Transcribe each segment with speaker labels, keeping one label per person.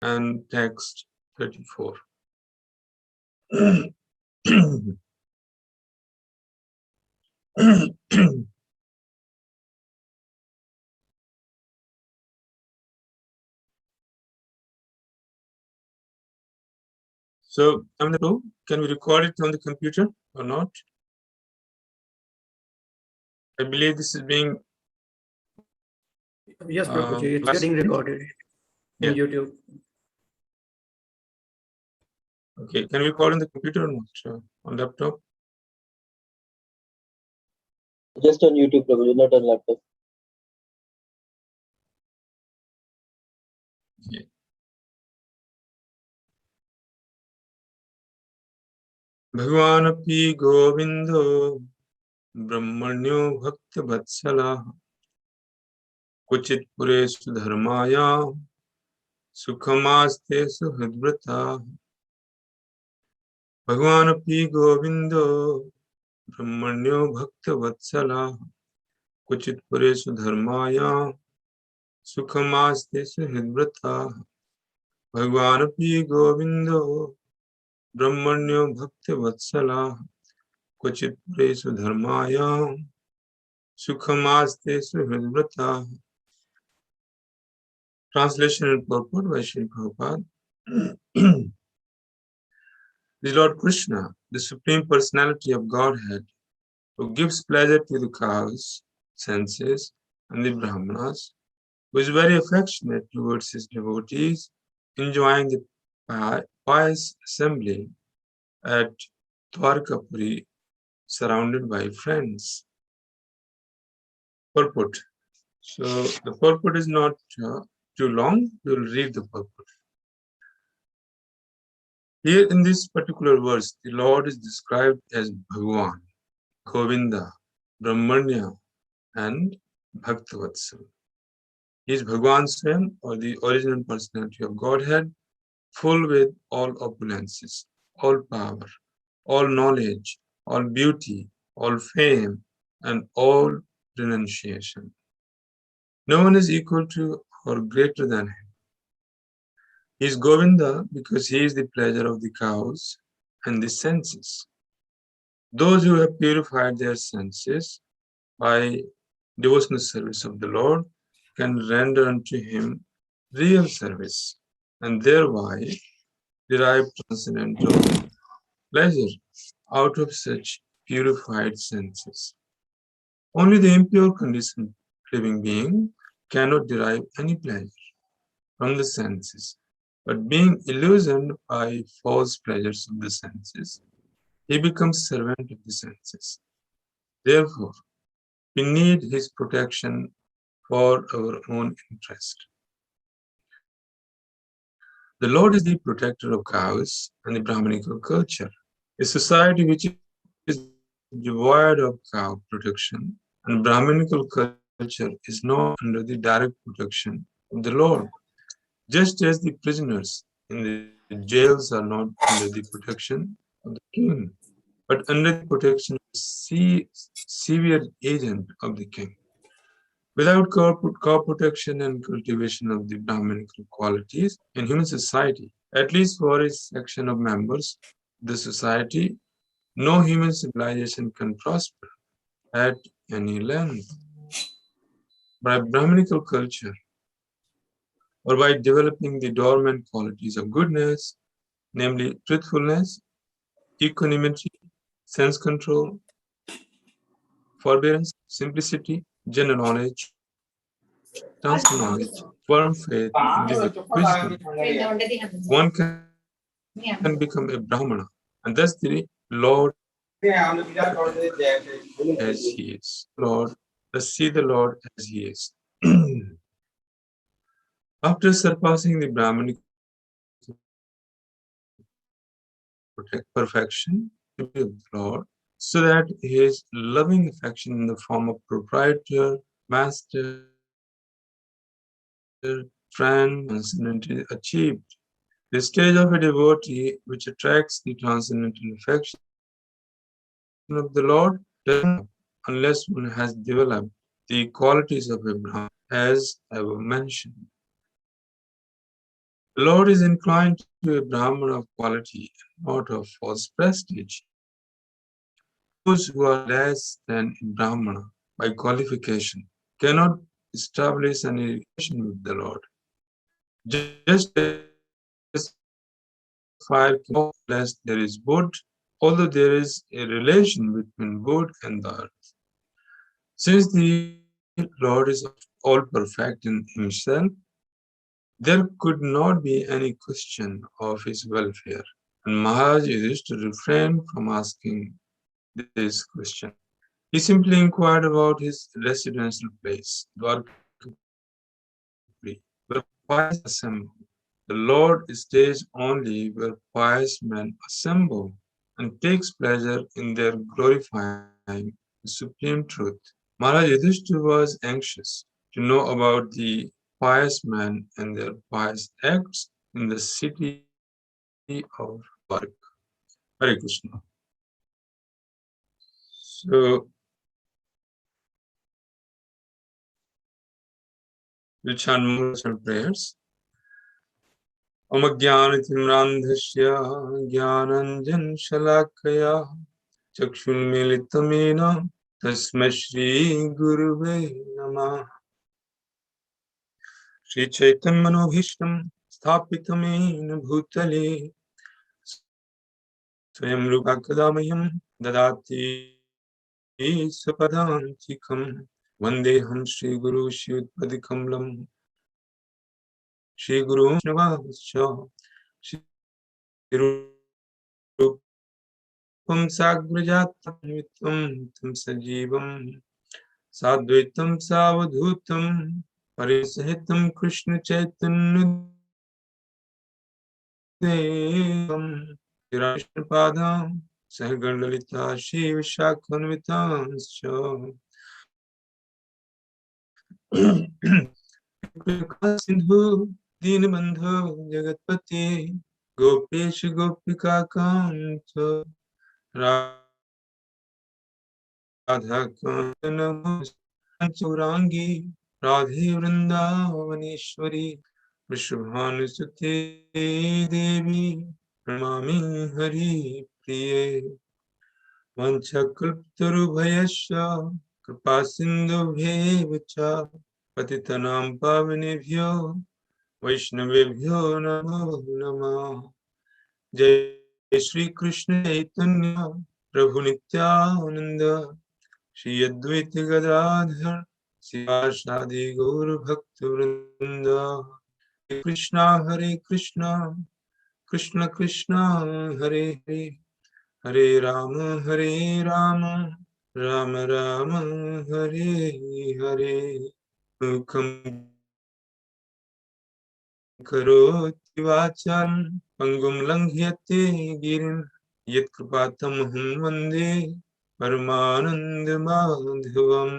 Speaker 1: and text 34. So, can we record it on the computer or not? I believe this is being...
Speaker 2: Yes, Prabhuji, it's getting recorded in YouTube.
Speaker 1: Okay, can we record on the computer or not? On laptop?
Speaker 3: Just on YouTube, Prabhuji, not on laptop.
Speaker 1: Okay. Bhagavanapi Govindo Brahmanyo Bhakta Vatsala Kuchit Pureshu Dharmaya Sukhamaste Suhadvrata Bhagavanapi Govindo Brahmanyo Bhakta Vatsala Kuchit Pureshu Dharmaya Sukhamaste Suhadvrata Bhagavanapi Govindo Brahmanyo Bhakta Vatsala Kuchit Pureshu Dharmaya Sukhamaste Suhadvrata. Translation and purport by Srila Prabhupada. The Lord Krishna, the Supreme Personality of Godhead, who gives pleasure to the cows, senses, and the Brahmanas, who is very affectionate towards his devotees, enjoying the pious assembly at Dwarkapuri, surrounded by friends. Purport. So the purport is not too long. We will read the purport. Here in this particular verse, the Lord is described as Bhagavan, Govinda, Brahmanya, and Bhaktavatsal. He is Bhagavan Swayam, or the original personality of Godhead, full with all opulences, all power, all knowledge, all beauty, all fame, and all renunciation. No one is equal to or greater than him. He is Govinda because he is the pleasure of the cows and the senses. Those who have purified their senses by devotional service of the Lord can render unto him real service and thereby derive transcendental pleasure out of such purified senses. Only the impure conditioned living being cannot derive any pleasure from the senses, but being illusioned by false pleasures of the senses, he becomes servant of the senses. Therefore, we need his protection for our own interest. The Lord is the protector of cows and the Brahmanical culture. A society which is devoid of cow protection and Brahmanical culture is not under the direct protection of the Lord, just as the prisoners in the jails are not under the protection of the king, but under the protection of the severe agent of the king. Without cow protection and cultivation of the Brahmanical qualities in human society, at least for a section of members of the society, no human civilization can prosper at any length. By Brahmanical culture, or by developing the dormant qualities of goodness, namely truthfulness, equanimity, sense control, forbearance, simplicity, general knowledge, transcendental knowledge, firm faith, and the wisdom, one can become a Brahmana, and thus the Lord as he is. Lord, thus see the Lord as he is. After surpassing the Brahmanic perfection of the Lord, so that his loving affection in the form of proprietor, master, friend, transcendental achieved. The stage of a devotee which attracts the transcendental affection of the Lord doesn't, unless one has developed the qualities of a Brahman, as I have mentioned. The Lord is inclined to a Brahmana of quality, not of false prestige. Those who are less than a Brahmana by qualification cannot establish any relation with the Lord. Just as fire cannot unless there is wood, although there is a relation between wood and the earth. Since the Lord is all perfect in himself, there could not be any question of his welfare, and Maharaja Yudhishthira refrained from asking this question. He simply inquired about his residential place, Dwarkapuri, where pious assemble. The Lord stays only where pious men assemble and takes pleasure in their glorifying the supreme truth. Maharaja Yudhishthira was anxious to know about the pious men and their pious acts in the city of Dwarka. Hare Krishna. So, we'll chant more prayers. Om Jnanatimrandhasya Jnananjan-shalakaya Chakshunmilitamena Tasmai Shri Guruve Namah. Shri Chaitanya Manobhishtam Sthapitamena Bhutale Swayam Rupa Kadamayam Dadati Sapadantikam Vandeham Shri Guru Shivpadikamalam Shri Guru Navascha Shri Rupam Sagrajatam Vitam Tam Sajivam Sadvaitam Savadhutam Parisahitam Krishna Chaitanya Devam Krishna Padam Sahagalita Shiva Shakhanvitanscha Sindhu Dinabandhu Jagatpati Gopesh Gopika Kanta Radha Kanta Chaurangi Radhe Vrindavaneshwari Vrishabhanusuti Devi Pranami Hari Priye Vanchakalptarubhayasya Kripasindubhyevacha Patitanam Pavanebhyo Vaishnavebhyo Namo Namah. Jai Shri Krishna Chaitanya Prabhu Nityananda Shri Advaita Gadadhar Sivasadi Gaur Bhaktivinoda Krishna Hare Krishna Krishna Krishna Hare Hare Hare Rama Rama Rama Hare Hare Mukam Karoti Vacham Pangum Langyate Girim Yat Kripatamaham Vande Paramananda Madhavam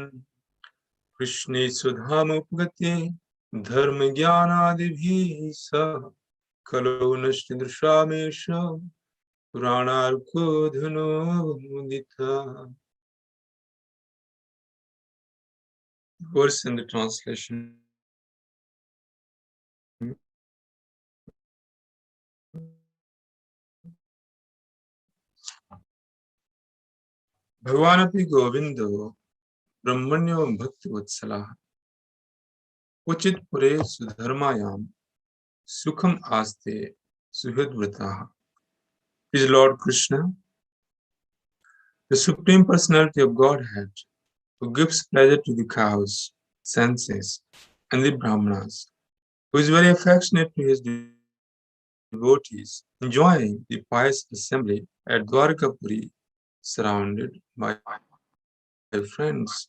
Speaker 1: Krishna Sudhamupgate Dharma Jnanadibhi Sa Kalo Nashtidrshamesha Puranarko Dhano Mudita. Verse in the translation. Bhagavanapi Govindo Brahmanyo Bhakti Vatsala Uchit Pure Sudharmayam Sukham Aste Suhadvrataha. Is Lord Krishna, the Supreme Personality of Godhead, who gives pleasure to the cows, senses, and the Brahmanas, who is very affectionate to his devotees, enjoying the pious assembly at Dwarkapuri, surrounded by friends.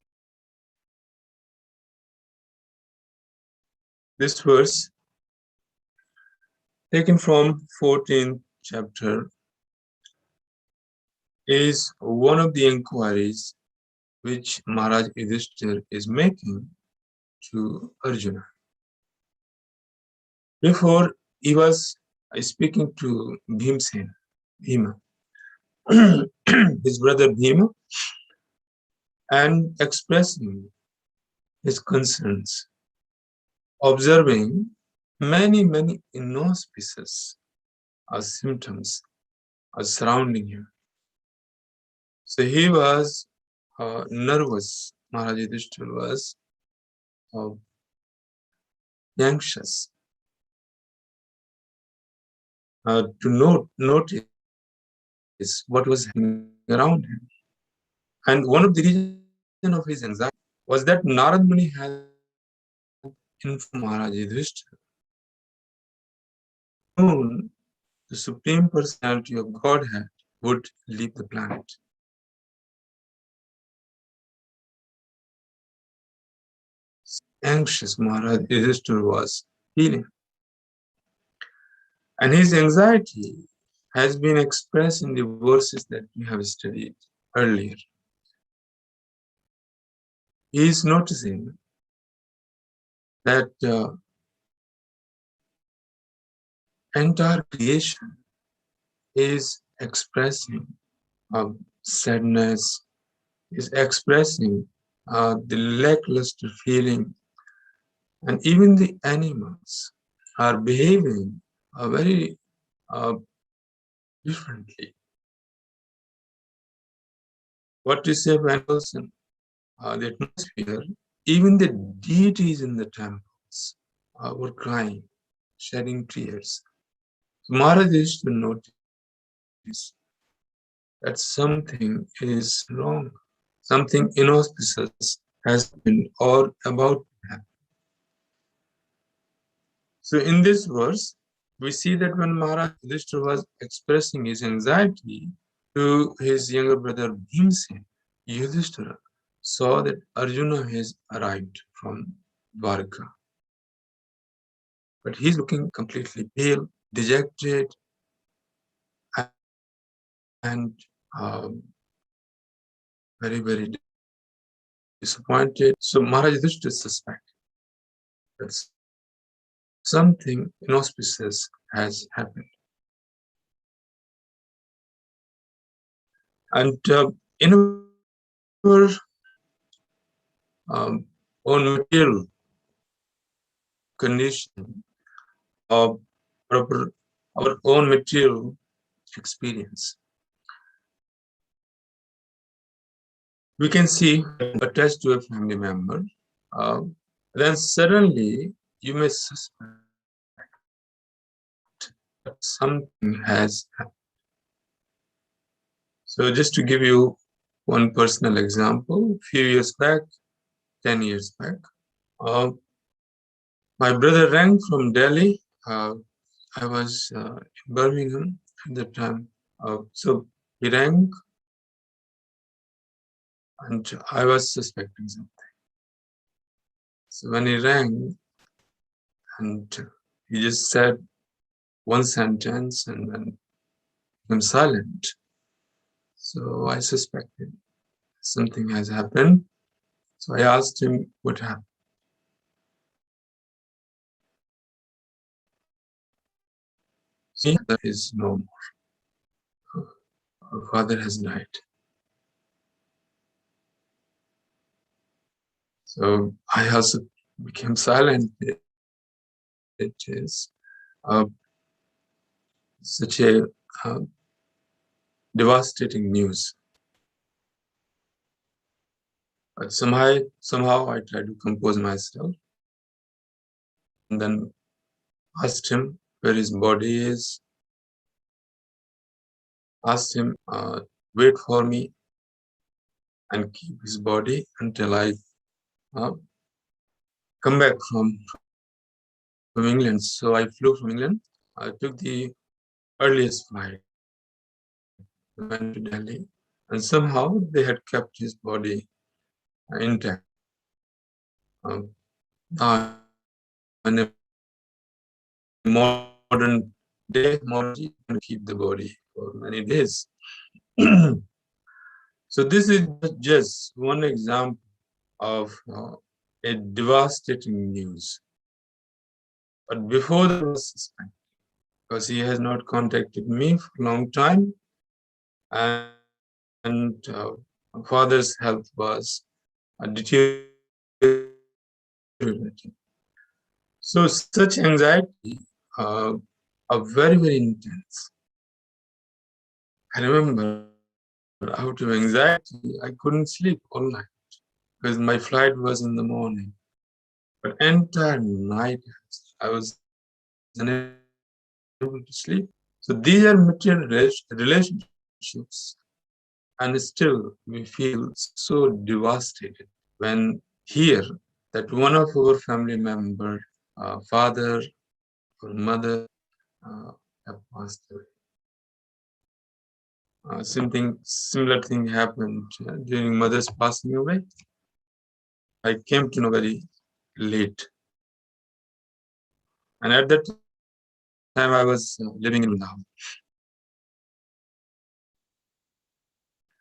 Speaker 1: This verse, taken from 14th chapter, is one of the inquiries which Maharaja Yudhishthira is making to Arjuna. Before, he was speaking to Bhima, his brother Bhima, and expressing his concerns, observing many inauspicious symptoms are surrounding him. So he was nervous. Maharaja Yudhishthira was anxious to notice what was happening around him. And one of the reasons of his anxiety was that Narad Muni had informed Maharaja Yudhishthira soon the Supreme Personality of Godhead would leave the planet. Anxious Maharaja Yudhishthira was feeling. And his anxiety has been expressed in the verses that we have studied earlier. He is noticing that entire creation is expressing sadness, is expressing the lackluster feeling, and even the animals are behaving very differently. What to say about animals and the atmosphere, even the deities in the temples were crying, shedding tears. So Maharaj used to notice that something is wrong, something inauspicious has been or about to happen. So in this verse, we see that when Maharaj Yudhishthira was expressing his anxiety to his younger brother Bhimsen, Yudhishthira saw that Arjuna has arrived from Dwarka. But he's looking completely pale, dejected, and very disappointed. So Maharaj Yudhishthira suspected that something inauspicious has happened. And in our own material condition, of our own material experience, we can see attached to a family member, then suddenly you may suspect that something has happened. So just to give you one personal example, a few years back, 10 years back, my brother rang from Delhi. I was in Birmingham at the time. So he rang and I was suspecting something. So when he rang and he just said one sentence and then became silent. So I suspected something has happened. So I asked him what happened. See, there is no more. Our father has died. So I also became silent. It is such a devastating news. But somehow I tried to compose myself and then asked him where his body is, asked him, wait for me and keep his body until I come back from England. So I flew from England. I took the earliest flight, went to Delhi, and somehow they had kept his body intact. Now, in a modern day, you can keep the body for many days. So this is just one example of a devastating news. But before that was suspected, because he has not contacted me for a long time, and father's health was deteriorating. So such anxiety are very, very intense. I remember out of anxiety, I couldn't sleep all night because my flight was in the morning. But entire night, I was unable to sleep. So these are material relationships, and still we feel so devastated when hear that one of our family member, father or mother, have passed away. Similar thing happened during mother's passing away. I came to know very late, and at that time I was living in Vrindavan.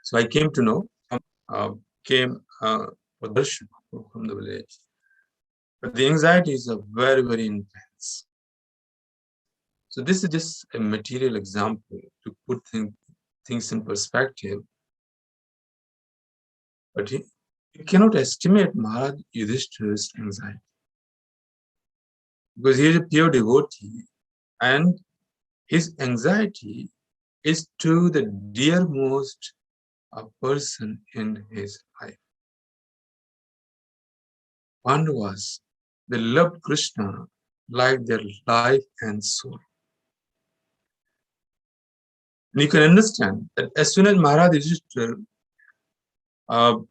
Speaker 1: So I came to know, came for darshan from the village. But the anxieties are very, very intense. So this is just a material example to put things in perspective. But you cannot estimate Maharaj Yudhishthira's anxiety, because he is a pure devotee, and his anxiety is to the dearmost person in his life. Pandavas, they loved Krishna like their life and soul. And you can understand that as soon as Maharaj Yudhishthira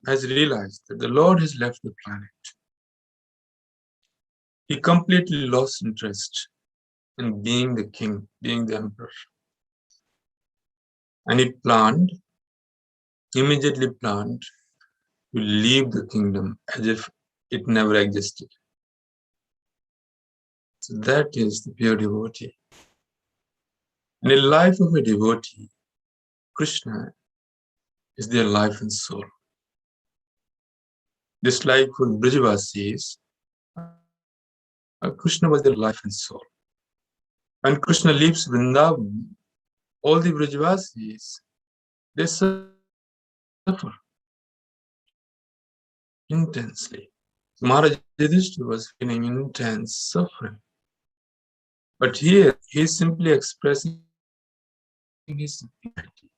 Speaker 1: has realized that the Lord has left the planet, he completely lost interest in being the king, being the emperor. And he immediately planned to leave the kingdom as if it never existed. So that is the pure devotee. In the life of a devotee, Krishna is their life and soul. Just like for Brajavasis, Krishna was their life and soul. When Krishna leaves Vrindavan, all the Brajavasis, they suffer intensely. Maharaja Yudhishthira was feeling intense suffering. But here, he is simply expressing his anxiety.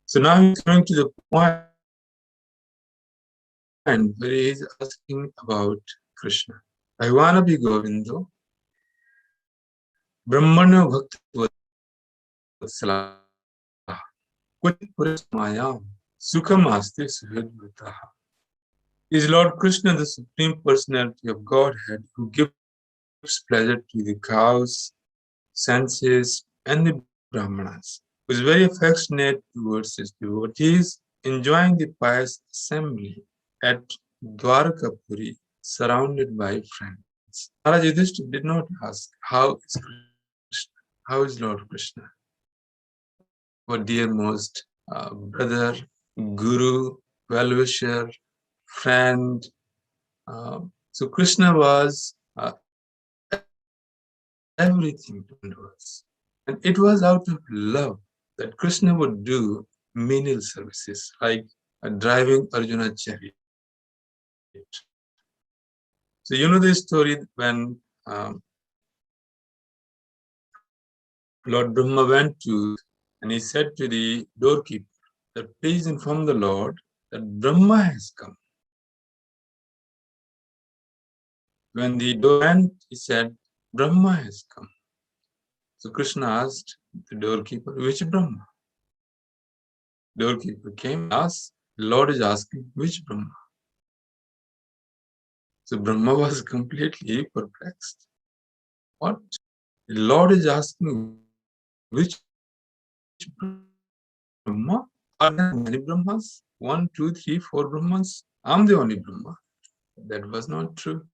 Speaker 1: So now he's coming to the point where he is asking about Krishna. Bhagavanapi Govindo, Brahmano Bhakta Mayam Sukhamaste Suhadvataha. Is Lord Krishna the Supreme Personality of Godhead who gives pleasure to the cows, senses, and the Brahmanas, who is very affectionate towards his devotees, enjoying the pious assembly at Dwarakapuri, surrounded by friends. Maharaj Yudhishthira did not ask, how is Krishna? How is Lord Krishna? Our dearmost brother, guru, well-wisher, friend. So Krishna was everything to us. And it was out of love that Krishna would do menial services like driving Arjuna chariot. So you know the story when Lord Brahma went to, and he said to the doorkeeper that please inform the Lord that Brahma has come. When the door went, he said, Brahma has come. So Krishna asked the doorkeeper, which Brahma? Doorkeeper came and asked, the Lord is asking, which Brahma? So Brahma was completely perplexed. What? The Lord is asking, which Brahma? Are there many Brahmas? 1, 2, 3, 4 Brahmas? I'm the only Brahma. That was not true.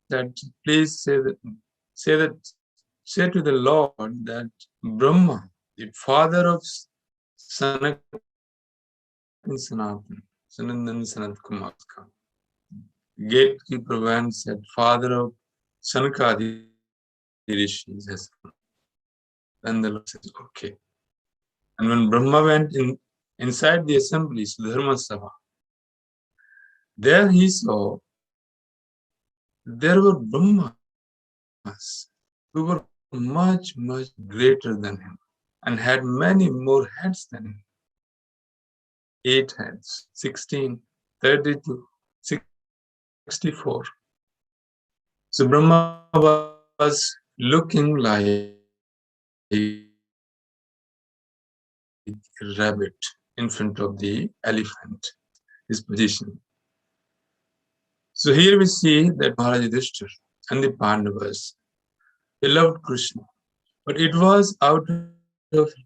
Speaker 1: That please say to the Lord that Brahma, the father of Sanat and Sanatan, Sanandan Sanat Kumar, gatekeeper went said, father of Sanakadi Rishis has come. Then the Lord says, okay. And when Brahma went inside the assembly, Dharma Sabha, there he saw there were Brahmas who were much, much greater than him and had many more heads than him. 8 heads, 16, 32, 64. So Brahma was looking like a rabbit in front of the elephant, his position. So here we see that Maharaja Yudhishthira and the Pandavas, they loved Krishna. But it was out of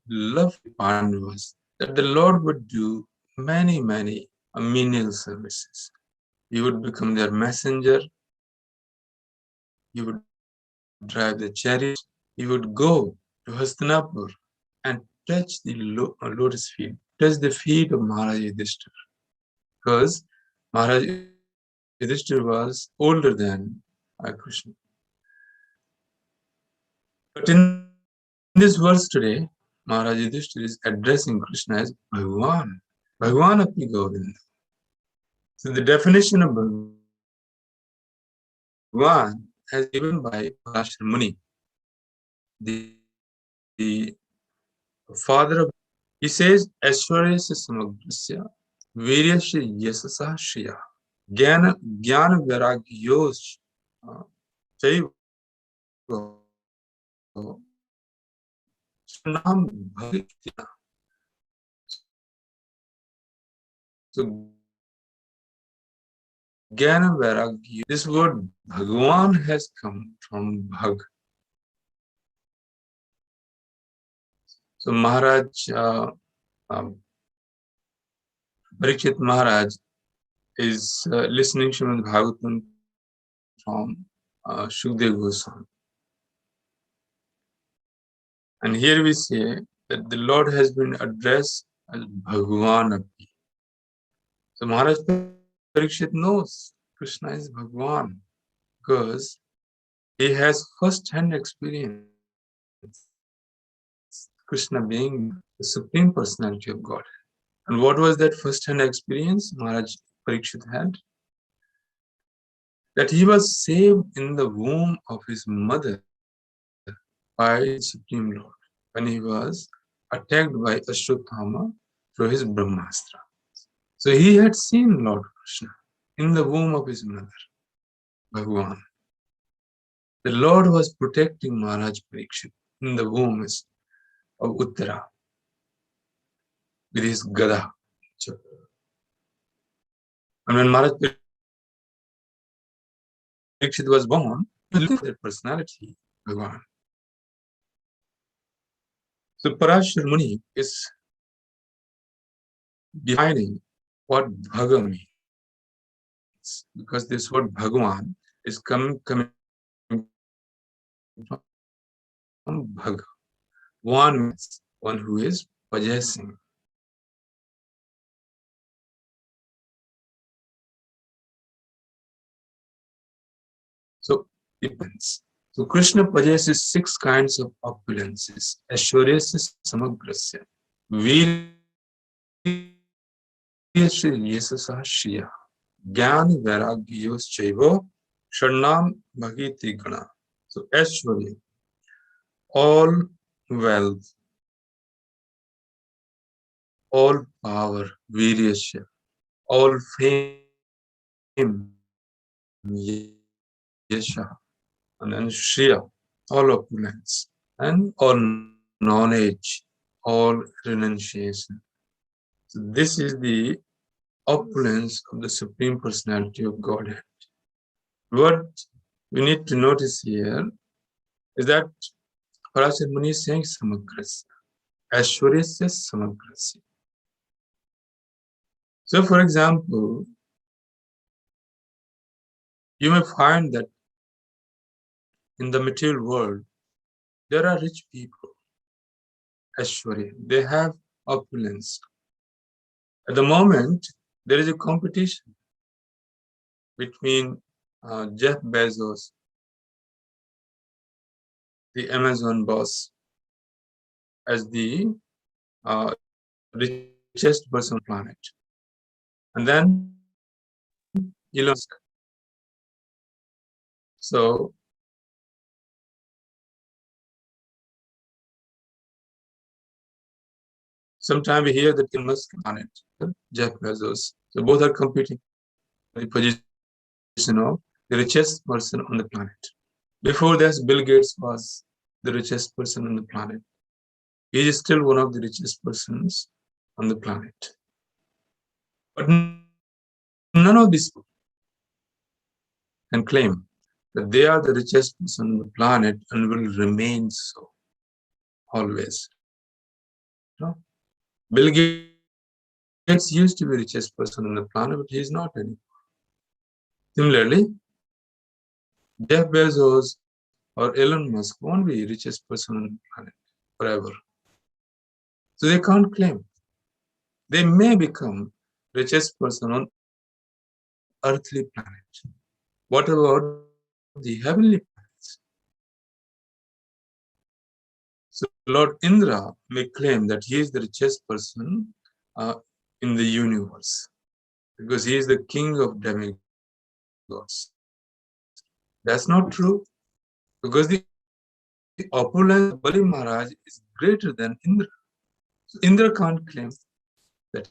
Speaker 1: love for the Pandavas that the Lord would do many, many menial services. He would become their messenger. He would drive the chariot. He would go to Hastinapur and touch the lotus feet, touch the feet of Maharaja Yudhishthira. Because Maharaja Yudhishthira was older than Krishna. But in this verse today, Maharaja Yudhishthira is addressing Krishna as Bhagavan, Bhagavan Api Govinda. So the definition of Bhagavan has given by Parashar Muni, the father of. He says, Aishwaryasya samagrasya viryasya yasasa shriya jnana vairagyos chaiva Nam bhakti. So Jnana Vairagya, this word Bhagavan has come from Bhag. So Maharaj, Parikshit Maharaj is listening to Śrīmad-Bhāgavatam from Shukdev Goswami. And here we say that the Lord has been addressed as Bhagavan Api. So Maharaj Parikshit knows Krishna is Bhagavan because he has first-hand experience. Krishna being the Supreme Personality of God. And what was that first-hand experience Maharaj Parikshit had? That he was saved in the womb of his mother by the Supreme Lord when he was attacked by Ashwatthama through his Brahmastra. So he had seen Lord Krishna in the womb of his mother, Bhagavan. The Lord was protecting Maharaj Parikshit in the wombs of Uttara with his Gada. And when Maharaj Parikshit was born, he looked at that personality, Bhagavan. So Parashar Muni is defining what Bhaga means. Because this word Bhagavan is coming from Bhaga. One means one who is possessing. So depends. So Krishna possesses 6 kinds of opulences. Aishwaryasya samagrasya. Viryasya yasasa shriya. Jnana vairagyos chaiva sharnam bhagiti gana. So Aishwarya, all wealth, all power, viryasya, all fame, yasha, and then shriya, all opulence, and all knowledge, all renunciation. So this is the opulence of the Supreme Personality of Godhead. What we need to notice here is that Parashar Muni is saying samagrasya, Aishwaryasya samagrasya. So for example, you may find that in the material world, there are rich people, Aishwarya, they have opulence. At the moment, there is a competition between Jeff Bezos, the Amazon boss, as the richest person on the planet. And then Elon Musk, So sometimes we hear that Elon Musk on it, Jeff Bezos. So both are competing for the position of the richest person on the planet. Before this, Bill Gates was the richest person on the planet. He is still one of the richest persons on the planet. But none of these people can claim that they are the richest person on the planet and will remain so always. No? Bill Gates used to be the richest person on the planet, but he is not anymore. Similarly, Jeff Bezos or Elon Musk won't be the richest person on the planet forever. So they can't claim. They may become richest person on earthly planet. What about the heavenly planets? So Lord Indra may claim that he is the richest person in the universe because he is the king of demigods. That's not true because the opulence of Bali Maharaj is greater than Indra. So Indra can't claim that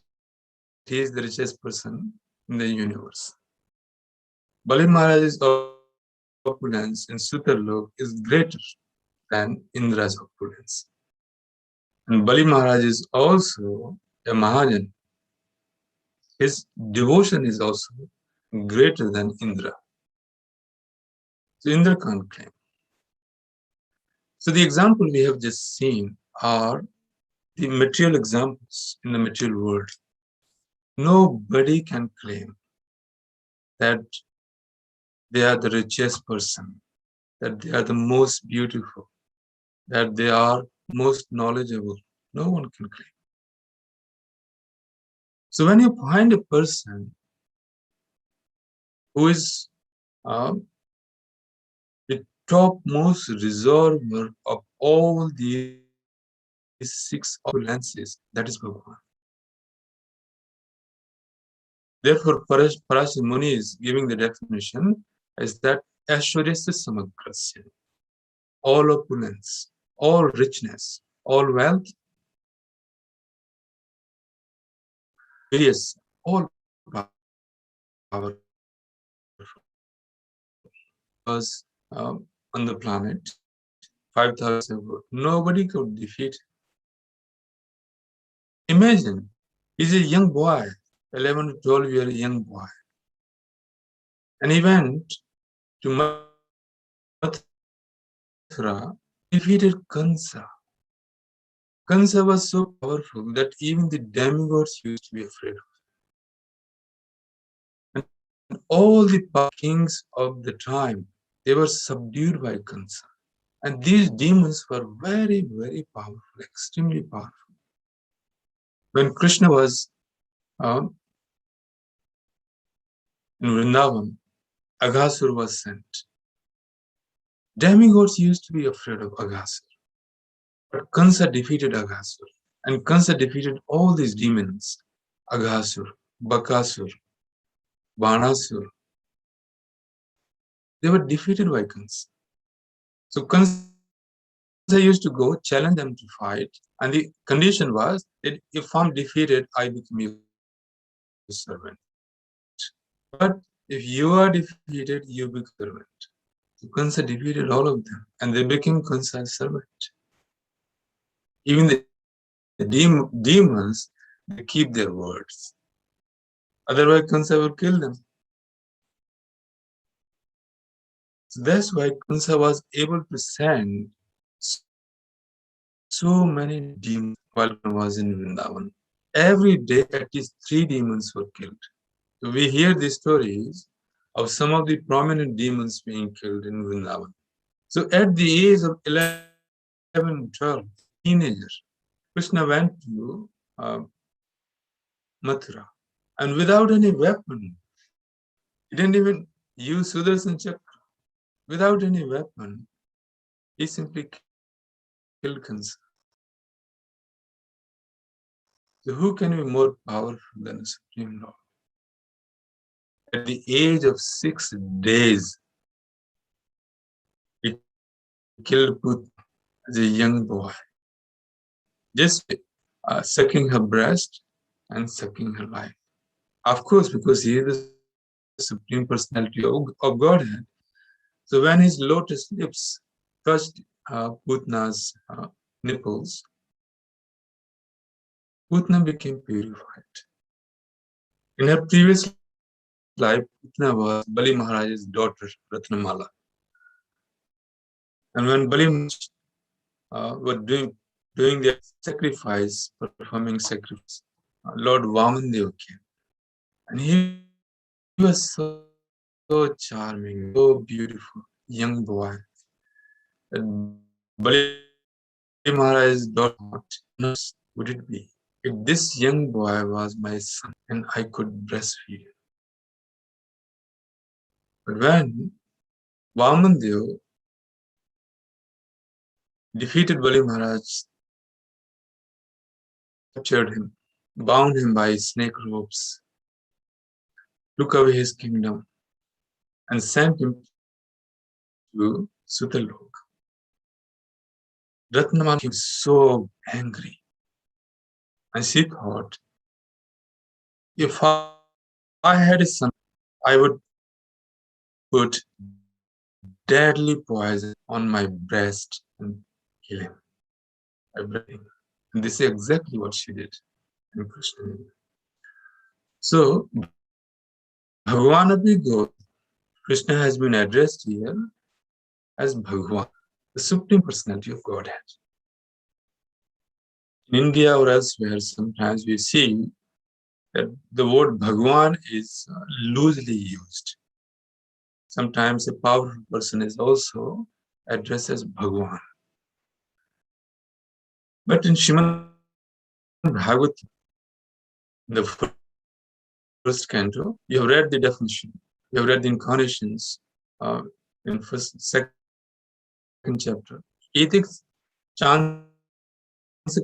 Speaker 1: he is the richest person in the universe. Bali Maharaj's opulence in Sutarlok is greater than Indra's opulence. And Bali Maharaj is also a Mahajan. His devotion is also greater than Indra. So Indra can't claim. So the example we have just seen are the material examples in the material world. Nobody can claim that they are the richest person, that they are the most beautiful, that they are most knowledgeable. No one can claim. So when you find a person who is the topmost reservoir of all these six opulences, that is Bhagavan. Therefore, Parashar Muni is giving the definition as that Aishwaryasya Samagrasya, all opulence, all richness, all wealth, yes, all power was on the planet 5,000 ago. Nobody could defeat. Imagine, he's a young boy, 11 to 12-year young boy. And he went to Mathura, defeated Kansa. Kansa was so powerful that even the demigods used to be afraid of him. And all the kings of the time, they were subdued by Kansa. And these demons were very, very powerful, extremely powerful. When Krishna was in Vrindavan, Aghasur was sent. Demigods used to be afraid of Aghasur. But Kansa defeated Aghasur. And Kansa defeated all these demons. Aghasur, Bakasur, Banasur. They were defeated by Kansa. So Kansa used to go challenge them to fight. And the condition was that if I'm defeated, I become your servant. But if you are defeated, you become servant. So Kansa defeated all of them. And they became Kansa's servant. Even the demons, they keep their words. Otherwise, Kansa will kill them. So that's why Kansa was able to send so many demons while he was in Vrindavan. Every day, at least 3 demons were killed. So we hear the stories of some of the prominent demons being killed in Vrindavan. So at the age of 11, 12, teenager, Krishna went to Mathura. And without any weapon, he didn't even use Sudarshan Chakra. Without any weapon, he simply killed Kansa. So who can be more powerful than the Supreme Lord? At the age of 6 days, killed Put as a young boy, just sucking her breast and sucking her life. Of course, because he is the Supreme Personality of Godhead. So when his lotus lips touched Putna's nipples, Putna became purified. In her previous life, Putna was Bali Maharaja's daughter, Ratnamala. And when Bali were doing their sacrifice, performing sacrifice, Lord Vamandeva came. And he was so charming, so beautiful, young boy. And Bali Maharaj's daughter thought, would it be if this young boy was my son and I could breastfeed him? But when Vamandeva defeated Bali Maharaj, captured him, bound him by snake ropes, took away his kingdom, and sent him to Sutalok. Ratnamala was so angry, and she thought, if I had a son, I would put deadly poison on my breast and kill him. Everything. And this is exactly what she did in Krishna. So, Bhagavan Abhigod, Krishna has been addressed here as Bhagavan, the Supreme Personality of Godhead. In India or elsewhere, sometimes we see that the word Bhagavan is loosely used. Sometimes a powerful person is also addressed as Bhagavan. But in Śrīmad-Bhāgavatam, the first canto, you have read the definition, you have read the incarnations in second chapter. Ethics, chance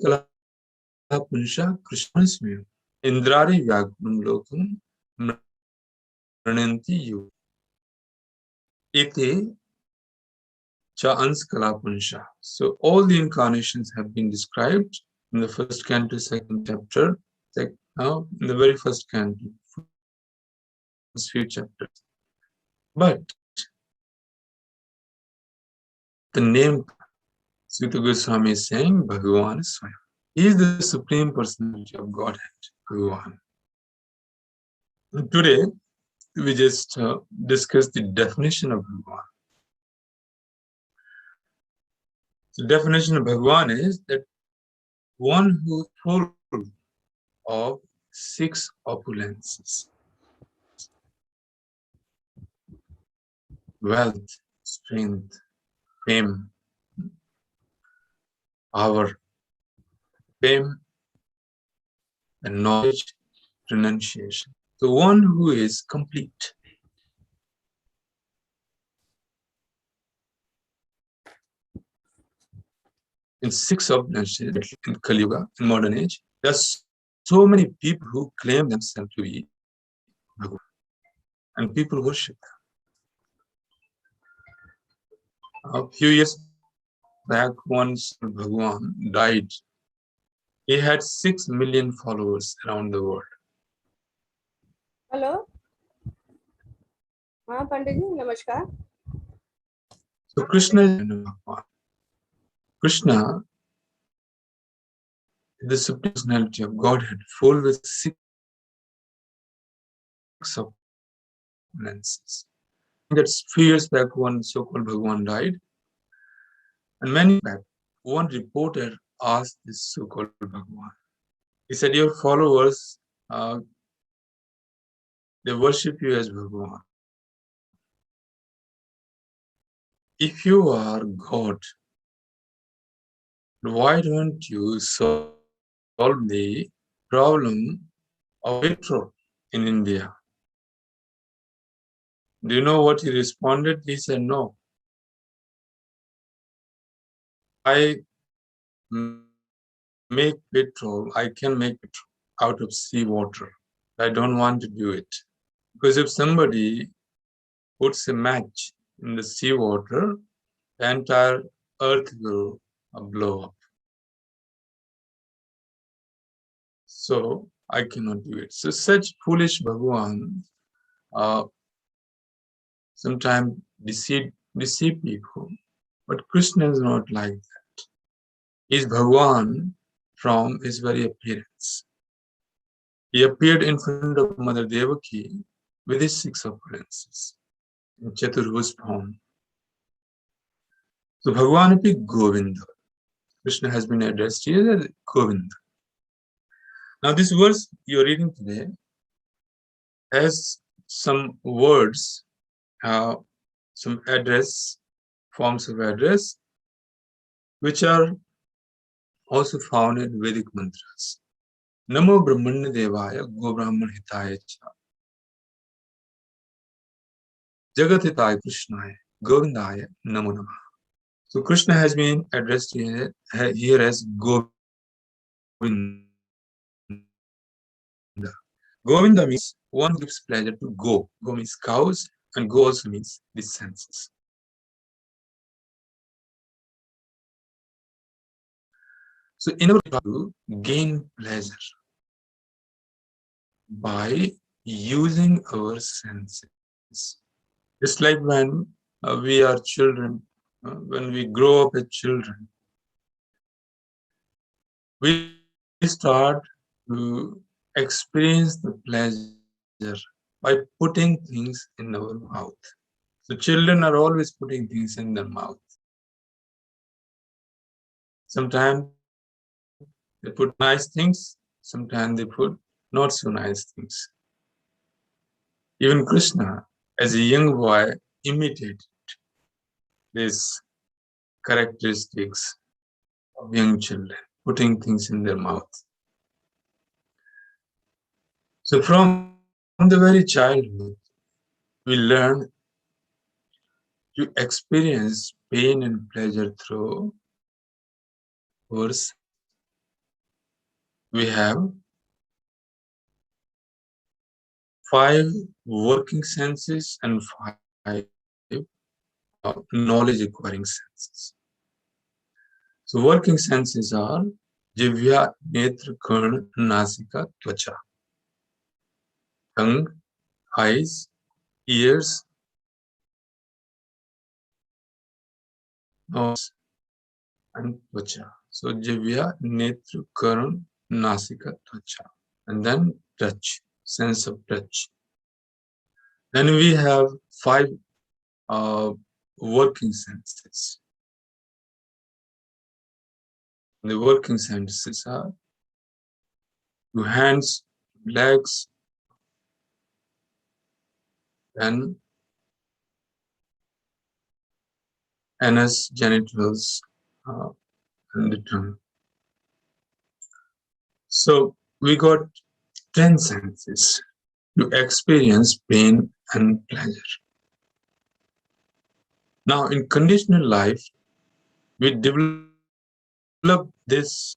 Speaker 1: kala punsha Krishnasmaya, Indrari Vyagunam Lokam Prananti Yu. Iti cha kala punsha. So all the incarnations have been described in the first canto, second chapter, now in the very first canto, first few chapters. But the name Sutta Goswami is saying Bhagavan is Swayam. He is the Supreme Personality of Godhead, Bhagavan. And today, we just discuss the definition of Bhagavan. The definition of Bhagavan is that one who is full of 6 opulences: wealth, strength, fame, power, fame, and knowledge, renunciation. The one who is complete. In 6 opulences, in Kali Yuga, in modern age, there are so many people who claim themselves to be Bhagavan, and people worship them. A few years back, once Bhagavan died, he had 6 million followers around the world.
Speaker 4: Hello. हाँ पंडित जी नमस्कार.
Speaker 1: So Krishna is Bhagavan. Krishna is the Supreme Personality of Godhead, full with 6 opulences. That's few years back, one so-called Bhagavan died, and many back, one reporter asked this so-called Bhagavan. He said, "Your followers, they worship you as Bhagavan. If you are God, why don't you solve the problem of petrol in India?" Do you know what he responded? He said, "No. I make petrol, I can make petrol out of seawater. I don't want to do it. Because if somebody puts a match in the seawater, the entire earth will blow up. So I cannot do it. So such foolish Bhagavan sometimes deceive people. But Krishna is not like that. He is Bhagavan from his very appearance. He appeared in front of Mother Devaki with his 6 opulences in Chaturvus form. So Bhagavan api Govinda. Krishna has been addressed here as Govinda. Now this verse you're reading today has some words, some forms of address, which are also found in Vedic mantras. Namo Brahmanya Devaya Go Brahman Hitaya Cha Jagat Hitaya Krishnaya Govindaya Namo Namah. So Krishna has been addressed here as Govinda. Govinda means one who gives pleasure to go. Go means cows, and go also means the senses. So in order to gain pleasure by using our senses, just like when we are children, when we grow up as children, we start to experience the pleasure by putting things in our mouth. So children are always putting things in their mouth. Sometimes they put nice things, sometimes they put not so nice things. Even Krishna, as a young boy, imitated these characteristics of young children, putting things in their mouth. So from the very childhood, we learn to experience pain and pleasure through our senses. We have 5 working senses and 5 knowledge acquiring senses. So working senses are Jivya, Netra, Karna, Nasika, Tvacha. Tongue, eyes, ears, nose, and Tvacha. So Jivya, Netra, Karna, Nasika, Tvacha. And then touch, sense of touch. Then we have 5 working senses. The working senses are your hands, legs, and anus, genitals, and the tongue. So we got 10 senses to experience pain and pleasure. Now, in conditional life, we develop this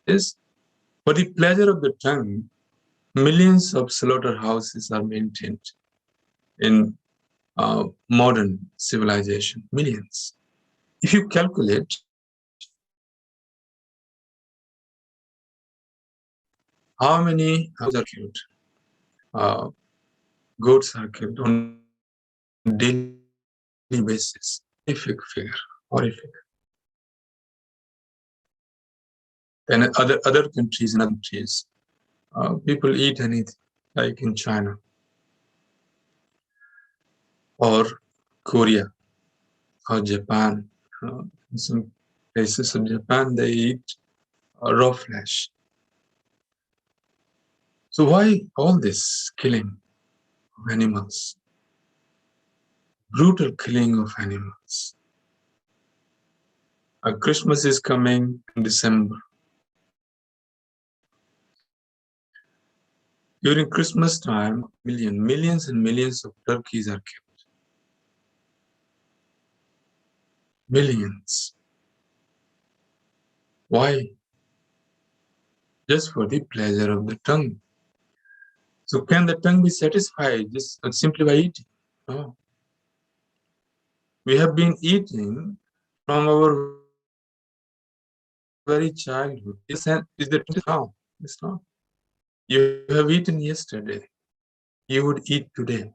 Speaker 1: is for the pleasure of the tongue, millions of slaughterhouses are maintained in modern civilization. Millions. If you calculate how many cows are killed, goats are killed on a daily basis, horrific figure, horrific. Then other countries and other countries, people eat anything, like in China or Korea or Japan. In some places of Japan, they eat raw flesh. So why all this killing of animals? Brutal killing of animals. Christmas is coming in December. During Christmas time, millions and millions of turkeys are killed. millions. Why? Just for the pleasure of the tongue. So can the tongue be satisfied just simply by eating? No. We have been eating from our very childhood. Is the tongue now? It's not. You have eaten yesterday. You would eat today.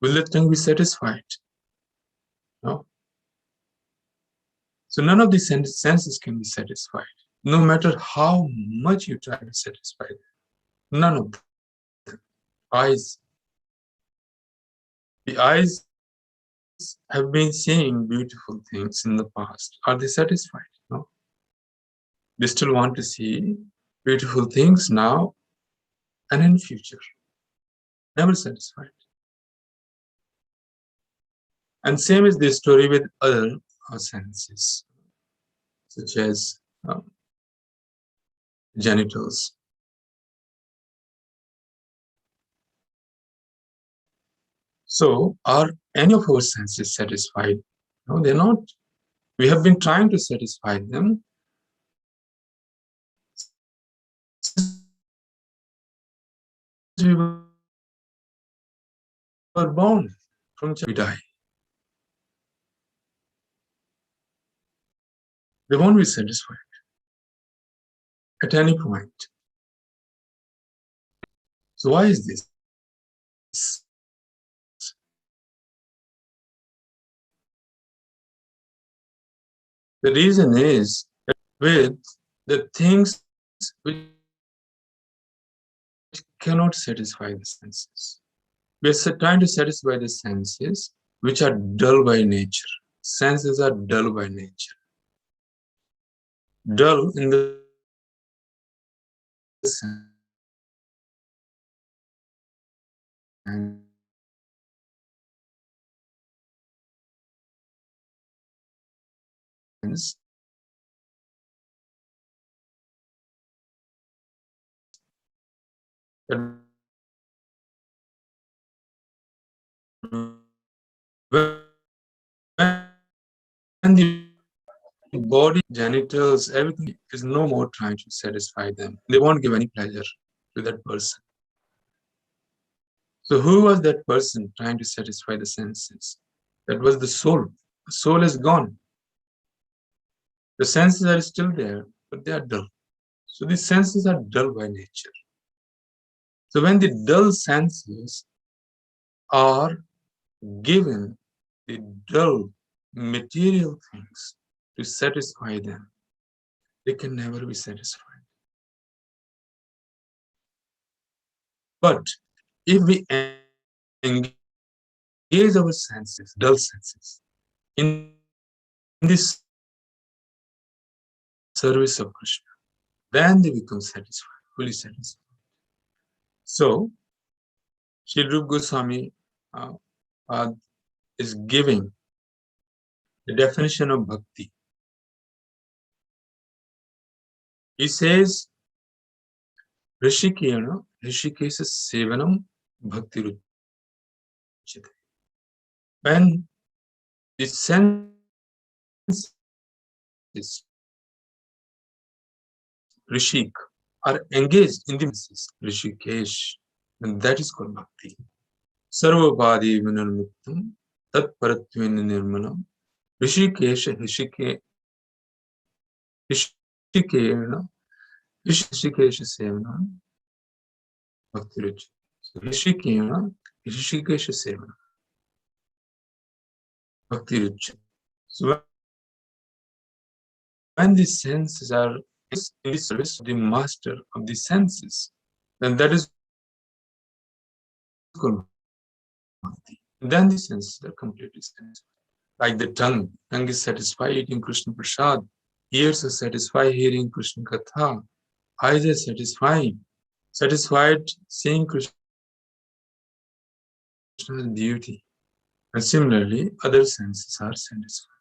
Speaker 1: Will the tongue be satisfied? No. So none of the senses can be satisfied, no matter how much you try to satisfy them. None of them. Eyes. The eyes have been seeing beautiful things in the past. Are they satisfied? No. They still want to see beautiful things now and in future. Never satisfied. And same is the story with other senses, such as genitals. So, are any of our senses satisfied? No, they're not. We have been trying to satisfy them. We were born, from we die. They won't be satisfied at any point. So why is this? The reason is that with the things which cannot satisfy the senses, we are trying to satisfy the senses which are dull by nature. Senses are dull by nature. Dull in the sense that when the body, genitals, everything is no more trying to satisfy them. They won't give any pleasure to that person. So who was that person trying to satisfy the senses? That was the soul. The soul is gone. The senses are still there, but they are dull. So the senses are dull by nature. So when the dull senses are given the dull material things to satisfy them, they can never be satisfied. But if we engage our senses, dull senses, in this service of Krishna, then they become satisfied, fully satisfied. So, Sri Rupa Goswami is giving the definition of bhakti. He says, Rishikena, Rishikesa Sevanam Bhakti Ruchite. When the senses, Rishik, are engaged in the senses, Rishikesh, and that is called bhakti. Sarvapadi vinarmuktam, tat paratvin nirmanam, Rishikesha, Rishikena, Rishikesha Sevanam, Bhakti Ruchite. So Rishikena, Rishikesha Sevanam, Bhakti Ruchite. So when the senses are in the service of the master of the senses, then that is called bhakti. Then the senses are completely satisfied. Like the tongue is satisfied eating Krishna Prasad, ears are satisfied hearing Krishna Katha, eyes are satisfied seeing Krishna's beauty. And similarly, other senses are satisfied.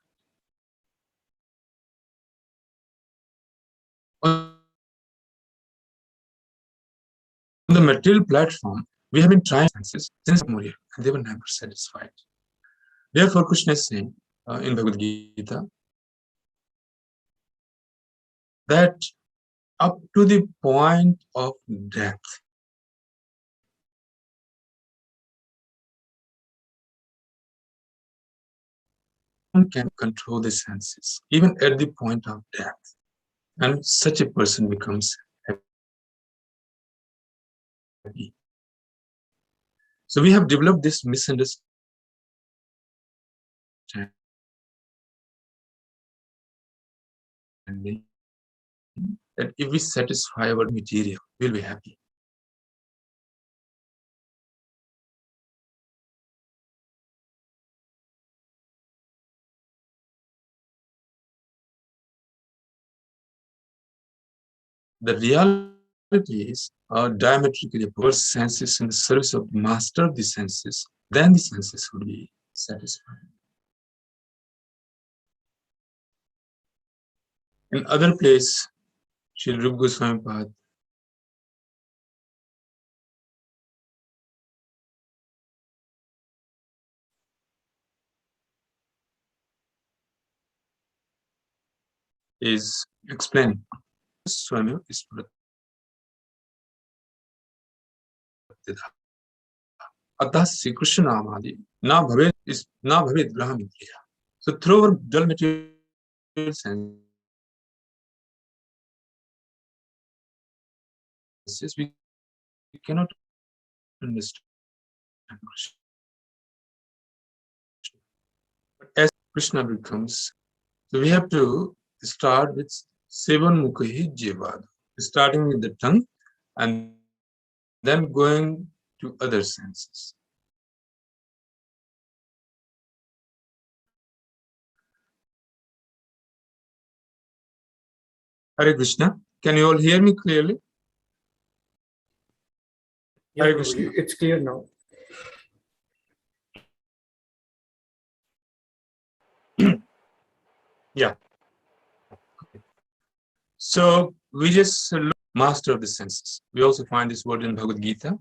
Speaker 1: On the material platform, we have been trying senses since Moria, and they were never satisfied. Therefore, Krishna is saying in Bhagavad Gita that up to the point of death, one can control the senses, even at the point of death. And such a person becomes happy. So we have developed this misunderstanding that if we satisfy our material, we'll be happy. The reality is diametrically opposed. Senses in the service of the master of the senses, then the senses would be satisfied. In other place, Sri Rupa Goswami Pad is explaining Swami is Atah Sri Krishna Namadi na bhavet is na bhavet graham indriya. So through our dull material senses, we cannot understand Krishna. But as Krishna becomes, so we have to start with Sevan Mukhi Jivad, starting with the tongue and then going to other senses. Hare Krishna, can you all hear me clearly?
Speaker 2: Yeah,
Speaker 1: Hare Krishna.
Speaker 2: Prabhuji, it's clear now.
Speaker 1: Yeah. So we just look master of the senses. We also find this word in Bhagavad Gita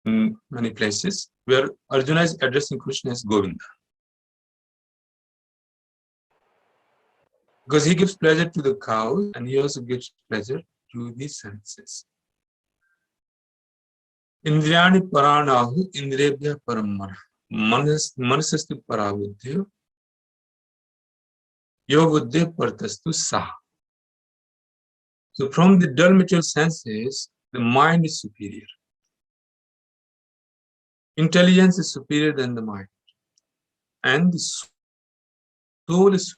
Speaker 1: in many places where Arjuna is addressing Krishna as Govinda. Because he gives pleasure to the cows and he also gives pleasure to the senses. Indriyani paranahu indriyabhya paramana manasastu parabuddhya yoguddhya partastu saha. So from the dull material senses, the mind is superior. Intelligence is superior than the mind. And the soul is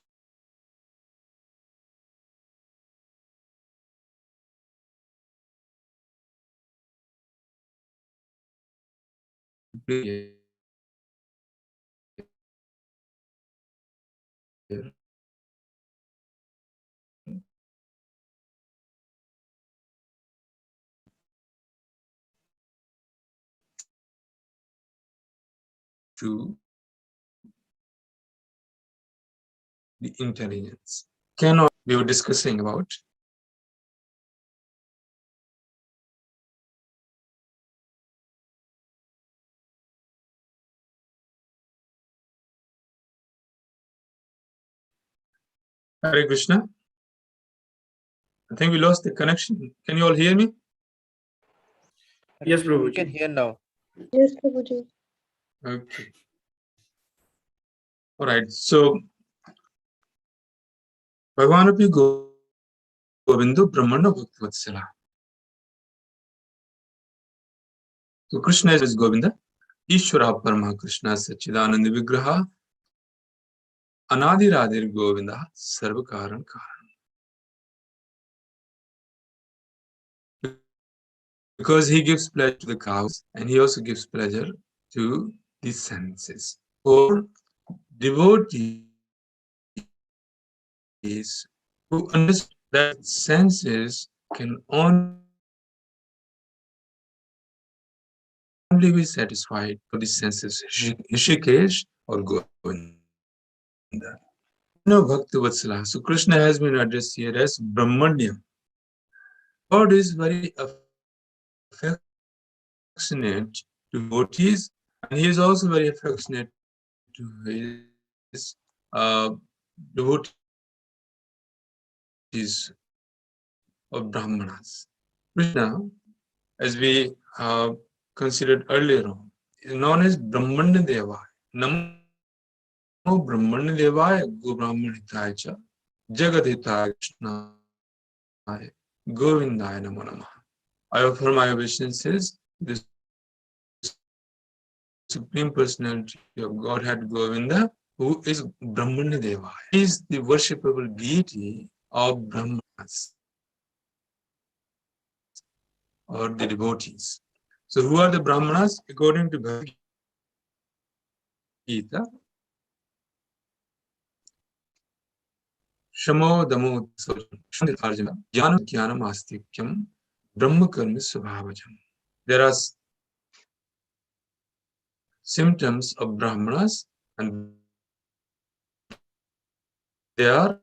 Speaker 1: superior to the intelligence. Cannot, we were discussing about Hare Krishna. I think we lost the connection. Can you all hear me?
Speaker 2: Yes, Prabhuji.
Speaker 4: We can hear now.
Speaker 5: Yes, Prabhuji.
Speaker 1: Okay. All right. So, Bhagavanapi Govindu Brahmana Bhaktavatsala. So, Krishna is Govinda. Ishvara Parama Krishna Sachidananda Vigraha. Anadi Radhir Govinda Sarvakaran Karan. Because he gives pleasure to the cows and he also gives pleasure to the senses. For devotees who understand that senses can only be satisfied for the senses, Rishikesh or Govinda. No Bhakti Vatsala. So Krishna has been addressed here as Brahmanyam. God is very affectionate to devotees And he is also very affectionate to his devotees of Brahmanas. Krishna, as we considered earlier on, is known as Brahmanya Devaya. Namo Brahmanya Devaya Go Brahmanitaya Cha Jagadhitaya Krishnaya Govindaya Namo Namaha. I offer my obeisances to the Supreme Personality of Godhead Govinda, who is Brahmanya Devaya. He is the worshipable deity of Brahmanas, or the devotees. So who are the Brahmanas? According to Bhagavad Gita, Shamo Damo Arjuna Jnanam Astikyam Brahma Karma Svabhajam. There are symptoms of Brahmanas, and they are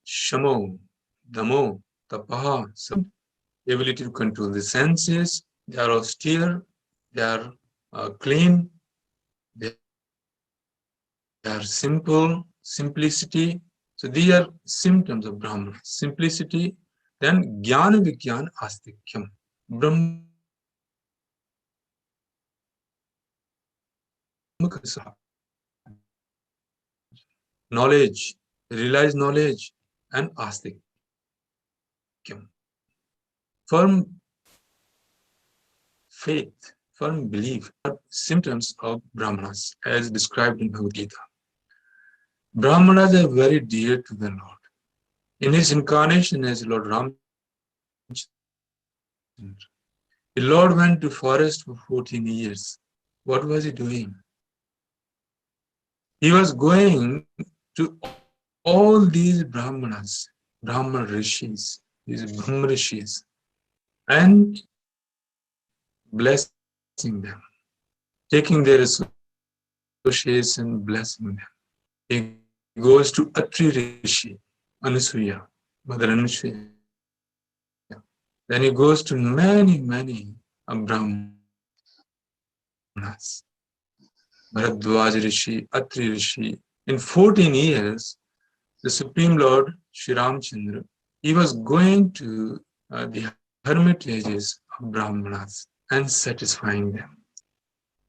Speaker 1: Shamo, Damo, Tapaha, ability to control the senses. They are austere, they are clean, they are simple, simplicity. So these are symptoms of Brahmana. Simplicity, then Jnana Vijnana Astikyam. Brahma knowledge, realize knowledge, and Astikyam. Firm faith, firm belief are symptoms of Brahmanas as described in Bhagavad Gita. Brahmanas are very dear to the Lord. In his incarnation as Lord Ram, the Lord went to forest for 14 years. What was he doing? He was going to all these Brahmanas, Brahman rishis, these Brahma rishis, and blessing them, taking their association, blessing them. He goes to Atri Rishi, Anasuya, Mother Anasuya. Then he goes to many Brahmanas, Bharadwaj Rishi, Atri Rishi. In 14 years, the Supreme Lord, Sri Ramchandra, he was going to the hermitages of Brahmanas and satisfying them.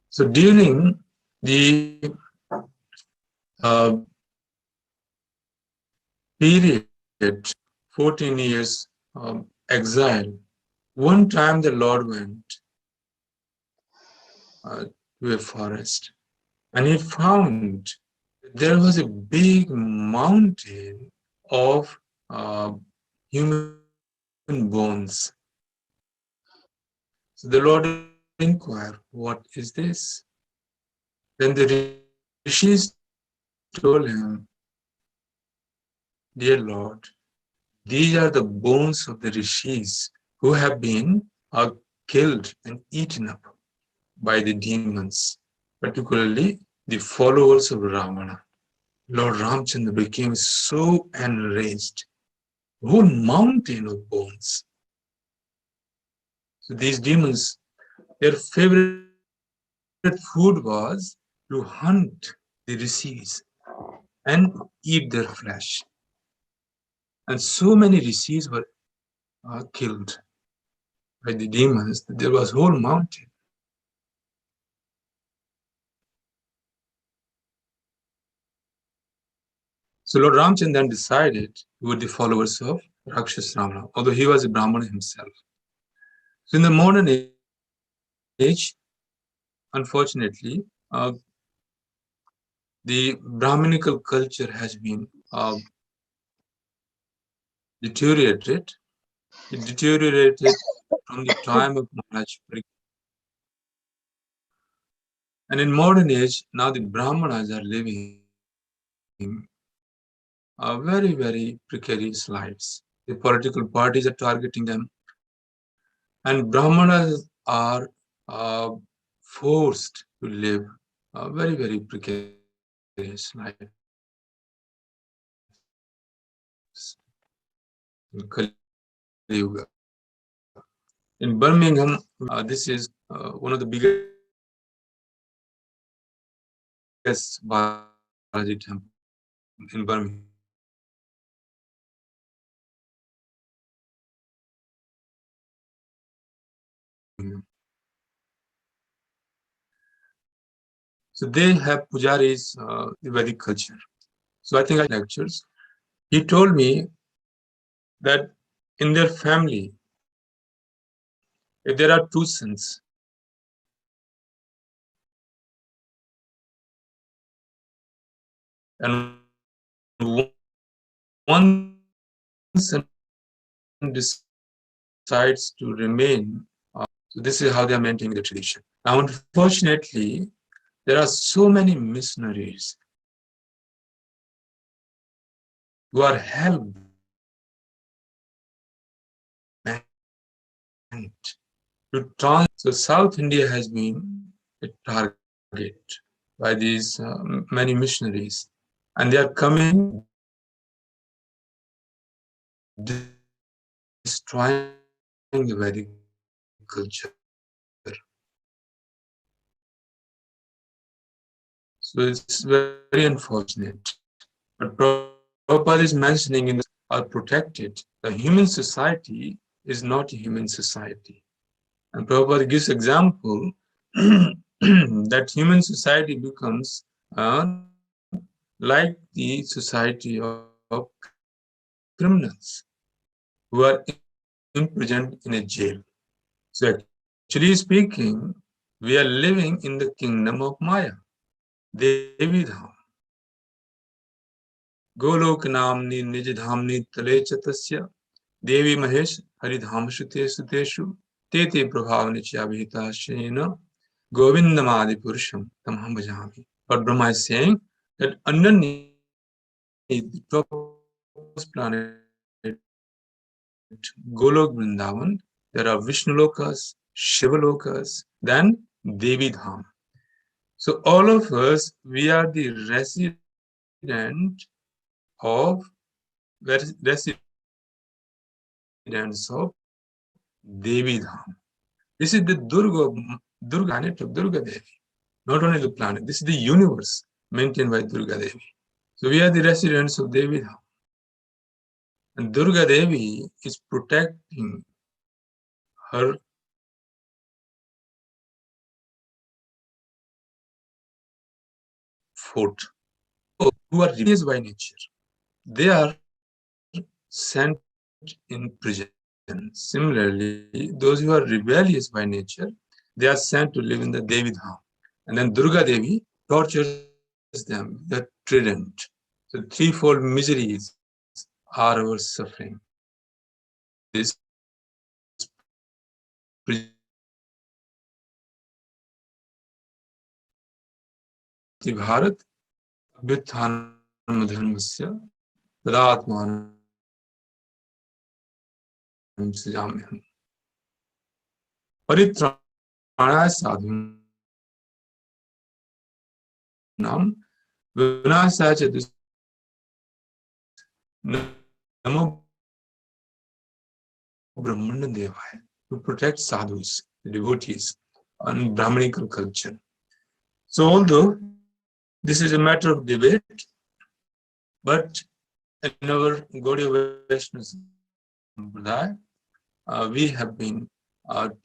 Speaker 1: So during the period, 14 years exile, one time the Lord went to a forest and he found there was a big mountain of human bones. So the Lord inquired, what is this? Then the rishis told him, dear Lord, these are the bones of the rishis who have been killed and eaten up by the demons, particularly the followers of Ravana. Lord Ramchandra became so enraged. A whole mountain of bones. So these demons, their favorite food was to hunt the rishis and eat their flesh. And so many rishis were killed by the demons that there was a whole mountain. So Lord Ramchandra then decided he would be the followers of Rakshas Ravana, although he was a Brahmana himself. So in the modern age, unfortunately, the Brahminical culture has been deteriorated. It deteriorated from the time of Maharaja. And in modern age, now the Brahmanas are living very precarious lives. The political parties are targeting them, and Brahmanas are forced to live very precarious lives. In Kali Yuga. In Birmingham, this is one of the biggest Maharaja temple in Birmingham. So they have pujaris, the Vedic culture. So I think I lectures. He told me that in their family, if there are two sons, and one son decides to remain, so this is how they are maintaining the tradition. Now, unfortunately, there are so many missionaries who are hell bent to trans. So South India has been a target by these many missionaries, and they are coming destroying the Vedic culture. So it's very unfortunate. But Prabhupada is mentioning in are protected. The human society is not a human society. And Prabhupada gives example that human society becomes like the society of criminals who are imprisoned in a jail. So actually speaking, we are living in the kingdom of Maya, Devi Dham. Golok namni nijadhamni tale chatasya Devi Mahesh Haridham Suteshu Tete Prabhavani Chabhita Shena Govindamadi Purusham Tamham Bhajami. But Brahma is saying that underneath the topmost planet Golok Vrindavan, there are Vishnu Lokas, Shiva Lokas, then Devi Dham. So all of us, we are the resident of Devi Dham. This is the Durga planet of Durga Devi. Not only the planet, this is the universe maintained by Durga Devi. So we are the residents of Devi Dham. And Durga Devi is protecting her fort. Who are rebellious by nature, they are sent in prison. Similarly, those who are rebellious by nature, they are sent to live in the Devi Dham. And then Durga Devi tortures them with a trident. So threefold miseries are our suffering. This Bharat Abhyuthanam Dharmasya Tadatmanam Srijamyam Paritranaya Sadhunam Vinasaya Chadus Namo Brahmana Devaya, to protect sadhus, the devotees, and Brahmanical culture. So although this is a matter of debate, but in our Gaudiya Vaishnava Sampradaya, we have been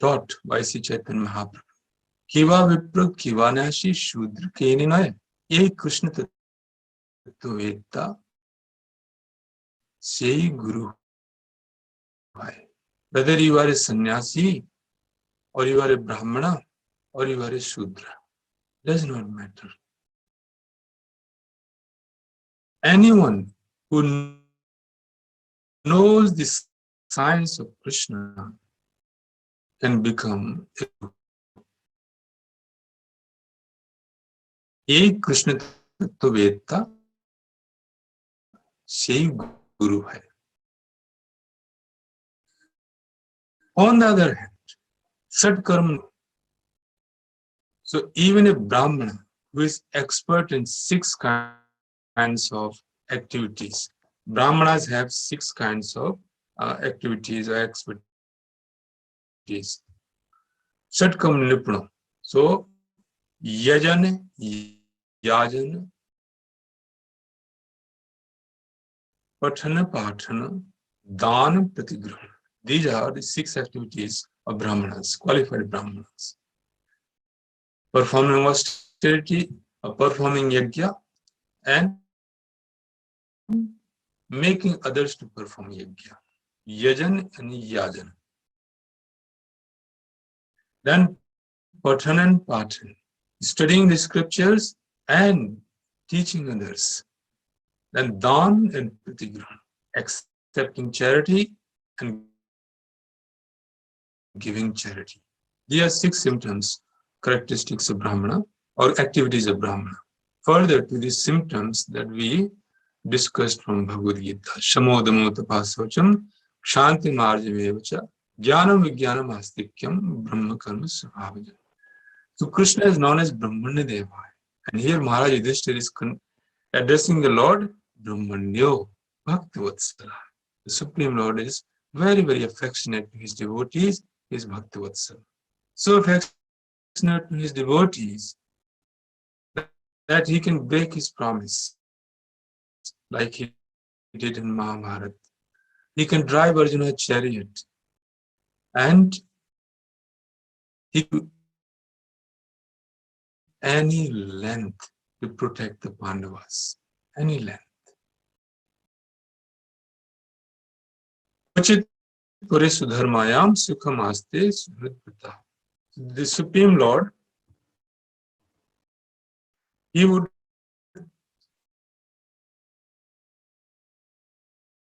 Speaker 1: taught by Sri Chaitanya Mahaprabhu. Kiva Vipra Kiva Nashi Shudra Keninaya Ye Krishna Tattveta Sei Guru. Whether you are a sannyasi or you are a brahmana or you are a shudra, does not matter. Anyone who knows the science of Krishna can become a guru. एक कृष्ण तत्ववेत्ता से guru hai. On the other hand, Sadkarma. So even a Brahmana who is expert in 6 kinds of activities. Brahmanas have 6 kinds of activities or expertise. activities. Shatkam Nipuna. So, Yajana, Yajana, Patana Patana, Dana Pratigrahana. These are the 6 activities of Brahmanas, qualified Brahmanas. Performing austerity, performing yajna, and making others to perform yajna. Yajan and yajan. Then Pathan and Pathan, studying the scriptures and teaching others. Then Dan and Pratigrahana, accepting charity and giving charity. These are 6 symptoms, characteristics of Brahmana or activities of Brahmana. Further to these symptoms that we discussed from Bhagavad Gita, Shamodamo Tapasocham, Shanti Marjamevacha, Jnanam Vijnanam Astikyam, Brahma Karma Svabhajan. So Krishna is known as Brahmanya Deva. And here Maharaja Yudhishthira is addressing the Lord, Brahmanyo Bhaktivatsala. The Supreme Lord is very, very affectionate to his devotees, his Bhaktivatsala. So affectionate to his devotees that he can break his promise, like he did in Mahabharata. He can drive Arjuna's chariot, and he could any length to protect the Pandavas, any length. The Supreme Lord, he would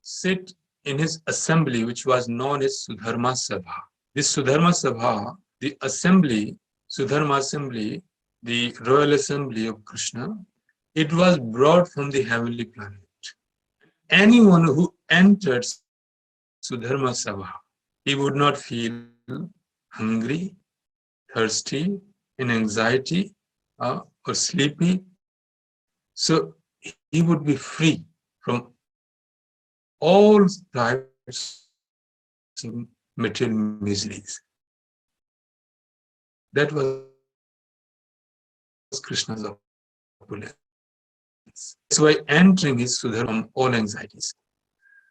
Speaker 1: sit in his assembly, which was known as Sudharma Sabha. This Sudharma Sabha, the assembly, Sudharma assembly, the royal assembly of Krishna, it was brought from the heavenly planet. Anyone who entered Sudharma Sabha, he would not feel hungry, thirsty, in anxiety, or sleepy. So he would be free from all types of material miseries. That was Krishna's opulence. That's why entering his Sudharma from all anxieties.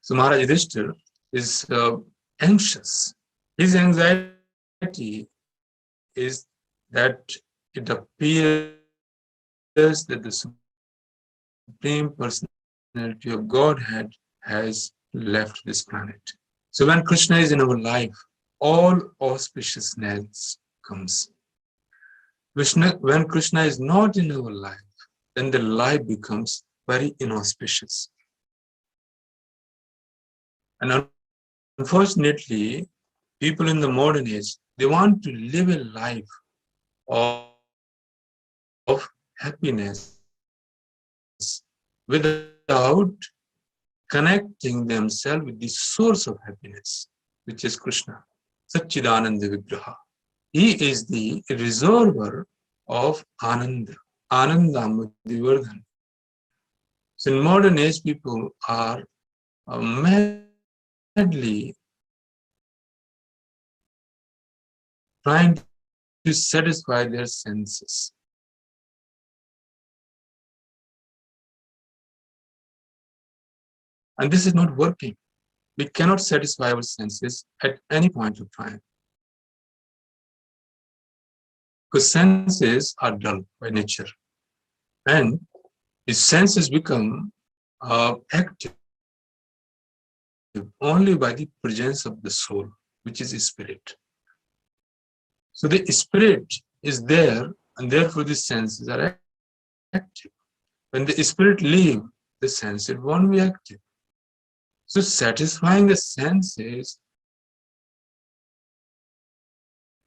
Speaker 1: So Maharaja Yudhishthira is anxious. His anxiety is that it appears that the Supreme Personality of Godhead has left this planet. So when Krishna is in our life, all auspiciousness comes. When Krishna is not in our life, then the life becomes very inauspicious. And unfortunately, people in the modern age, they want to live a life of happiness without connecting themselves with the source of happiness, which is Krishna, Satchidananda Vigraha. He is the reservoir of Ananda, Ananda Mudivardhan. So in modern age, people are madly trying to satisfy their senses. And this is not working. We cannot satisfy our senses at any point of time. Because senses are dull by nature. And the senses become active only by the presence of the soul, which is spirit. So the spirit is there, and therefore the senses are active. When the spirit leaves the sense, it won't be active. So satisfying the senses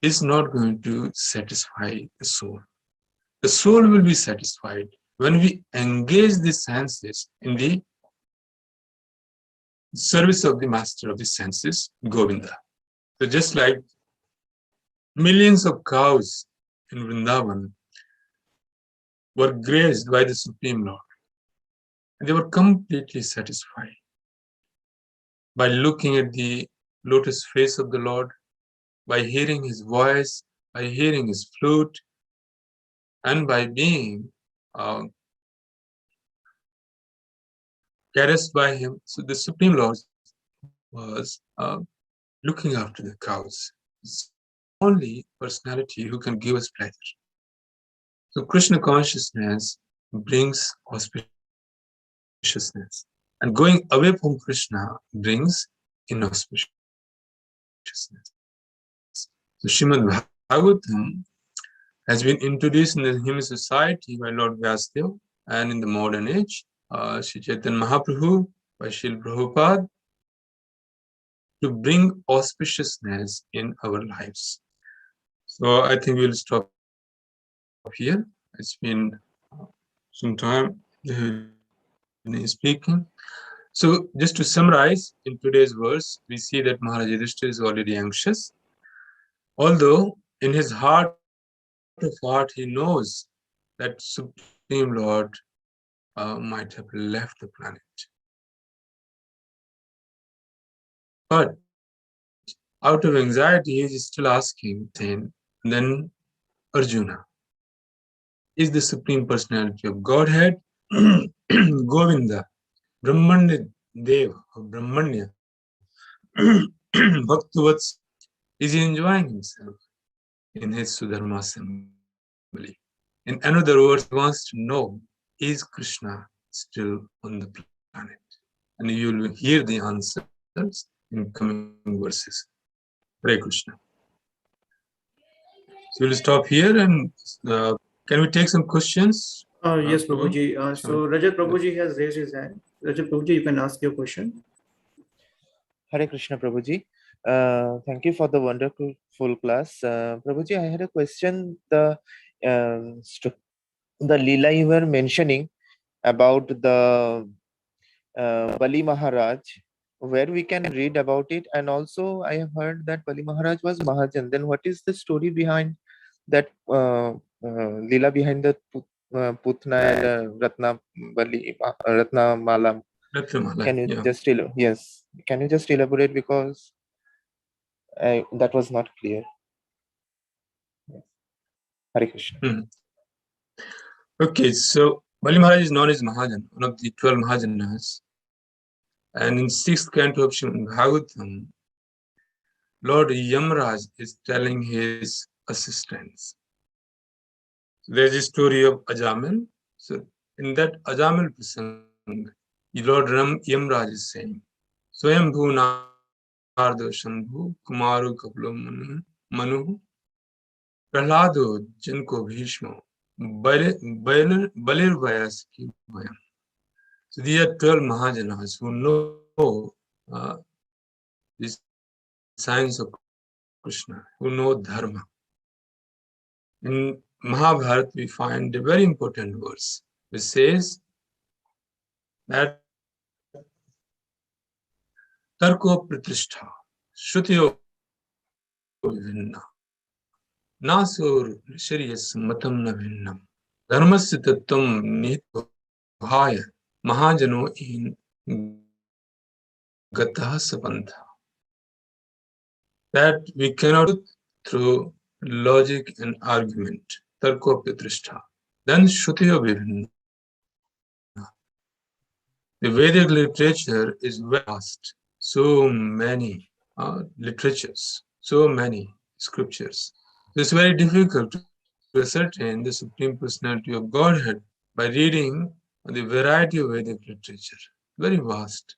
Speaker 1: is not going to satisfy the soul. The soul will be satisfied when we engage the senses in the service of the master of the senses, Govinda. So just like millions of cows in Vrindavan were grazed by the Supreme Lord, and they were completely satisfied by looking at the lotus face of the Lord, by hearing his voice, by hearing his flute, and by being caressed by him. So the Supreme Lord was looking after the cows. It's only personality who can give us pleasure. So Krishna consciousness brings auspiciousness, and going away from Krishna brings inauspiciousness. So Śrīmad-Bhāgavatam has been introduced in the human society by Lord Vyasdeva, and in the modern age, Sri Chaitanya Mahaprabhu by Srila Prabhupada, to bring auspiciousness in our lives. So I think we'll stop here. It's been some time speaking. So just to summarize, in today's verse, we see that Maharaja Yudhishthira is already anxious. Although in his heart of heart, he knows that Supreme Lord might have left the planet. But out of anxiety, he is still asking, then Arjuna, is the Supreme Personality of Godhead, Govinda, Brahmanya Deva, or Brahmanya, Bhaktivats, is he enjoying himself in his Sudharma assembly? In another words, he wants to know, is Krishna still on the planet? And you will hear the answers in coming verses. Hare Krishna. So we'll stop here, and can we take some questions?
Speaker 2: Yes, Prabhuji. So Rajat Prabhuji has raised his hand. Rajat Prabhuji, you can ask your question.
Speaker 4: Hare Krishna, Prabhuji. Thank you for the wonderful class. Prabhuji, I had a question. The Leela you were mentioning about the Bali Maharaj, where we can read about it, and also I have heard that Bali Maharaj was Mahajan. Then what is the story behind that Leela, behind the Putna and Ratna Bali Ratna Mala? Can you just can you just elaborate, because that was not clear. Hare Krishna.
Speaker 1: Okay, so Bali Maharaj is known as Mahajan, one of the 12 Mahajanas. And in 6th canto of Śrīmad-Bhāgavatam, Lord Yamraj is telling his assistants. There's a story of Ajamil. So in that Ajamil Prasang, Lord Yamraj is saying, Swayambhu Nardo Shambhu Kumaru Kaplo Manu Prahlado Jinko Bhishmo Balir Vayasaki Vayam. So these are 12 Mahajanas who know the science of Krishna, who know Dharma. In Mahabharata, we find a very important verse which says that Tarko Pratishta Shrutiyo Vivinna Nasur Shriyas Matam Navinnam Dharmasya Tattvam Nihito Bhaya Mahajano in Gataha Sapantha. That we cannot through logic and argument, Tarko Pratishta. Then Shrutiyo Vivinna. The Vedic literature is vast, so many literatures, so many scriptures. It's very difficult to ascertain the Supreme Personality of Godhead by reading the variety of Vedic literature. Very vast.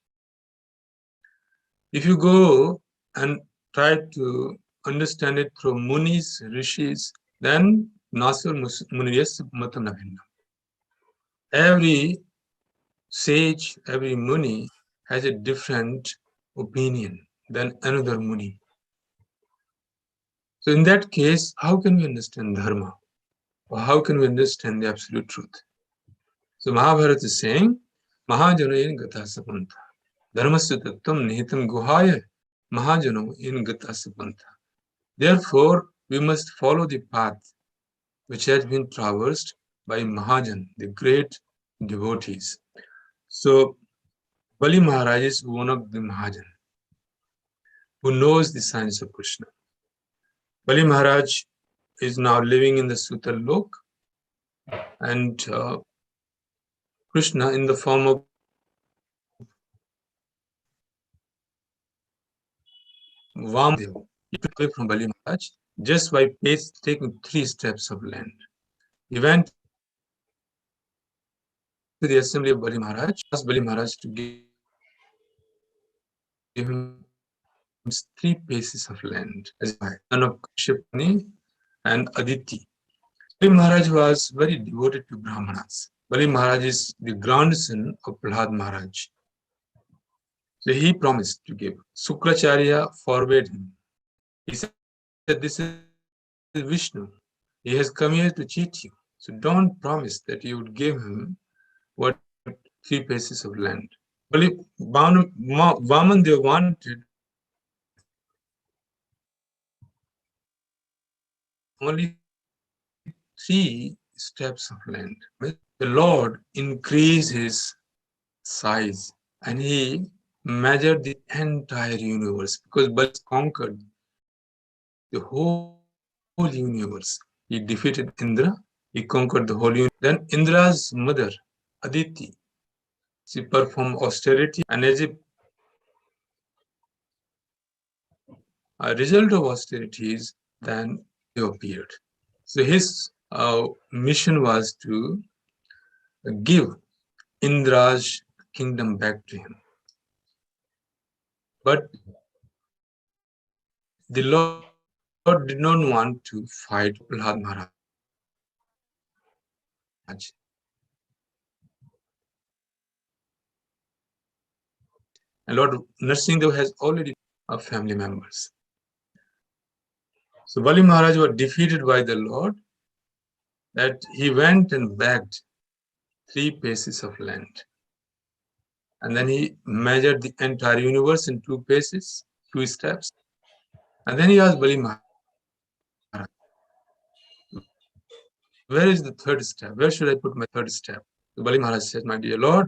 Speaker 1: If you go and try to understand it through Munis, Rishis, then Nasur Muniyas Matanavinna. Every sage, every Muni has a different opinion than another Muni. So in that case, how can we understand Dharma? Or how can we understand the absolute truth? So Mahabharata is saying, Mahajano in Gata Sapantha. Dharmasya Tattvam Nihitam Guhaya Mahajano in Gata Sapantha. Therefore, we must follow the path which has been traversed by Mahajan, the great devotees. So Bali Maharaj is one of the Mahajan who knows the science of Krishna. Bali Maharaj is now living in the Sutal Lok, and Krishna in the form of Vamdeva, he took away from Bali Maharaj just by taking 3 steps of land. He went to the assembly of Bali Maharaj, asked Bali Maharaj to give him 3 pieces of land as a son of Kashyapani and Aditi. Bali Maharaj was very devoted to Brahmanas. Bali Maharaj is the grandson of Prahlad Maharaj. So he promised to give. Sukracharya forbade him. He said, "This is Vishnu. He has come here to cheat you. So don't promise that you would give him 3 pieces of land." Vamandev wanted only 3 steps of land. The Lord increased his size and he measured the entire universe, because Bali conquered the whole universe. He defeated Indra, he conquered the whole universe. Then Indra's mother, Aditi, she performed austerity, and as a result of austerities, then he appeared. So his mission was to give Indra's kingdom back to him. But the Lord did not want to fight Prahlad Maharaj. And Lord Narsingdev has already family members. So Bali Maharaj was defeated by the Lord, that he went and begged 3 pieces of land. And then he measured the entire universe in 2 pieces, 2 steps. And then he asked Bali Maharaj, "Where is the 3rd step? Where should I put my 3rd step?" So Bali Maharaj said, "My dear Lord,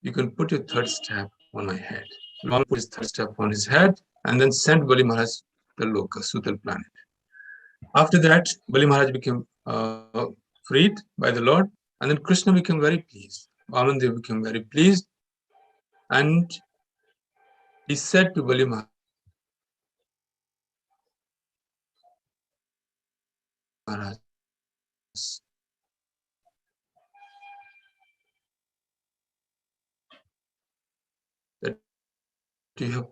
Speaker 1: you can put your 3rd step on my head." Lord put his 3rd step on his head and then sent Bali Maharaj to the Loka, Sutal planet. After that, Bali Maharaj became freed by the Lord, and then Krishna became very pleased. Vamandev became very pleased, and he said to Bali Maharaj, that you have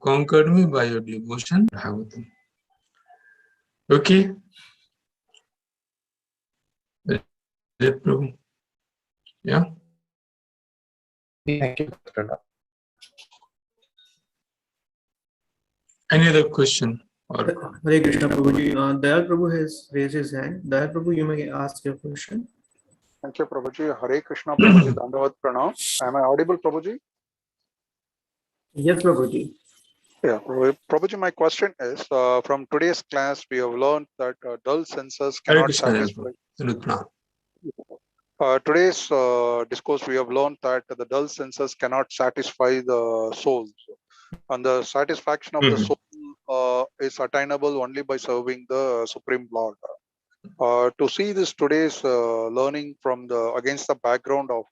Speaker 1: conquered me by your devotion, Bhagavatam. Okay. Prabhu. Yeah.
Speaker 4: Thank you, Dr.
Speaker 1: Any other question? Or
Speaker 2: Hare Krishna Prabhuji. Dayal Prabhu has raised his hand. Dayal Prabhu, you may ask your question.
Speaker 5: Thank you, Prabhuji. Hare Krishna, Prabhuji. Dandavat Pranam. Am I audible, Prabhuji?
Speaker 2: Yes, Prabhuji.
Speaker 5: Yeah, Prabhuji, my question is, from today's class, we have learned that dull senses
Speaker 1: Hare
Speaker 5: cannot
Speaker 1: Krishna.
Speaker 5: satisfy. Today's discourse, we have learned that the dull senses cannot satisfy the soul. And the satisfaction of the soul is attainable only by serving the Supreme Lord. To see this today's learning from against the background of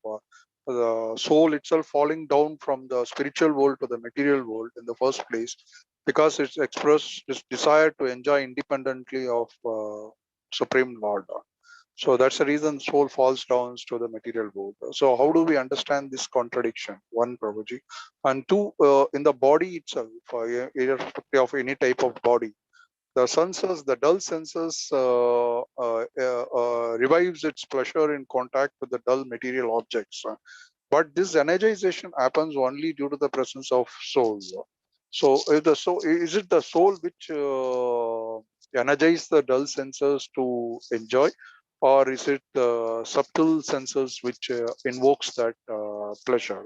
Speaker 5: the soul itself falling down from the spiritual world to the material world in the first place, because it's expressed this desire to enjoy independently of Supreme Lord. So that's the reason soul falls down to the material world. So how do we understand this contradiction? 1, Prabhuji. And 2, in the body itself, irrespective of any type of body, the senses, the dull senses revives its pleasure in contact with the dull material objects. But this energization happens only due to the presence of soul. So is it the soul which energizes the dull senses to enjoy, or is it the subtle senses which invokes that pleasure?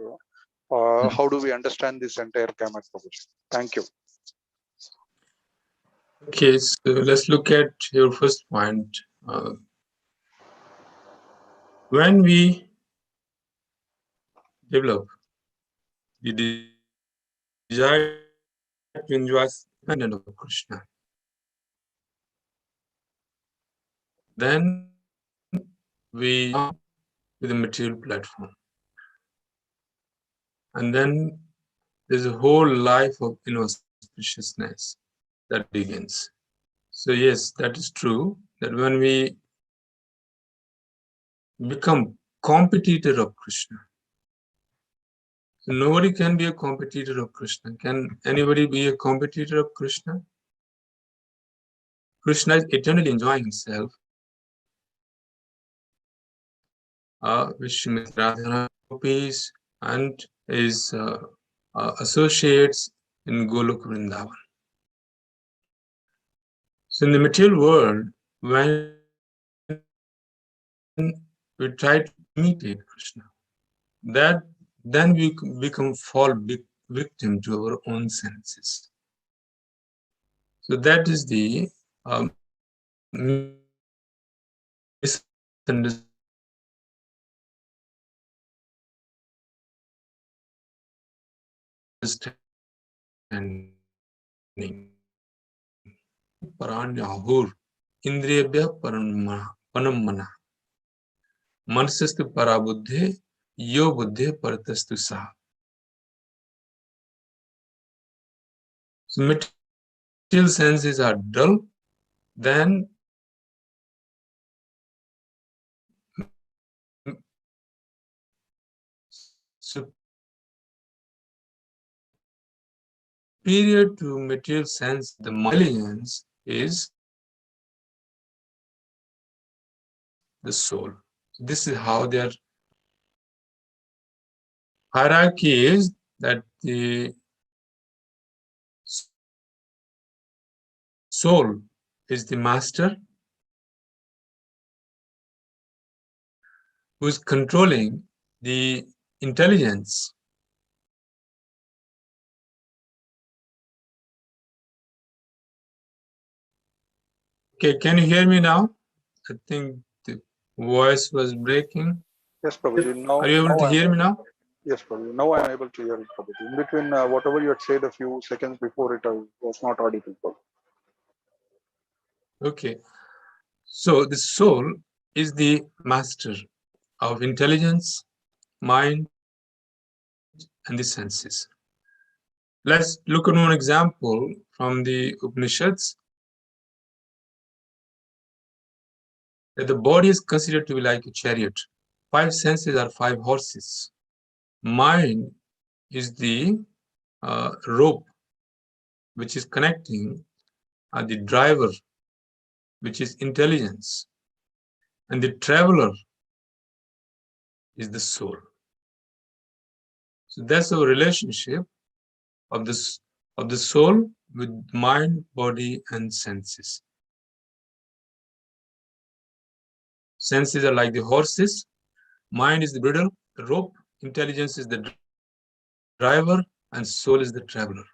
Speaker 5: How do we understand this entire gamut, Prabhuji? Thank you.
Speaker 1: Okay, so let's look at your first point. When we develop the desire to enjoy independent of Krishna. Then we come to the material platform. And then there's a whole life of inauspiciousness that begins. So yes, that is true, that when we become competitor of Krishna, so nobody can be a competitor of Krishna. Can anybody be a competitor of Krishna? Krishna is eternally enjoying himself. With Srimati Radharani gopis and his associates in Golok Vrindavan. So in the material world, when we try to imitate Krishna, then we become victim to our own senses. So that is the misunderstanding. Paranyahur indriyabhya panam mana mansastu parabuddhe yo buddhe paratastu saha. So material senses are dull, then superior to material sense, the intelligence is the soul. This is how their hierarchy is, that the soul is the master who is controlling the intelligence. Okay, can you hear me now? I think the voice was breaking.
Speaker 5: Yes, Prabhuji. Now,
Speaker 1: Are you able to hear me now?
Speaker 5: Yes, Prabhuji. Now I am able to hear it, Prabhuji. In between, whatever you had said a few seconds before, it was not audible.
Speaker 1: Okay. So the soul is the master of intelligence, mind, and the senses. Let's look at one example from the Upanishads. That the body is considered to be like a chariot. 5 senses are 5 horses. Mind is the rope which is connecting the driver, which is intelligence, and the traveler is the soul. So that's our relationship of the soul with mind, body, and senses. Senses are like the horses, mind is the bridle, the rope, intelligence is the driver, and soul is the traveler.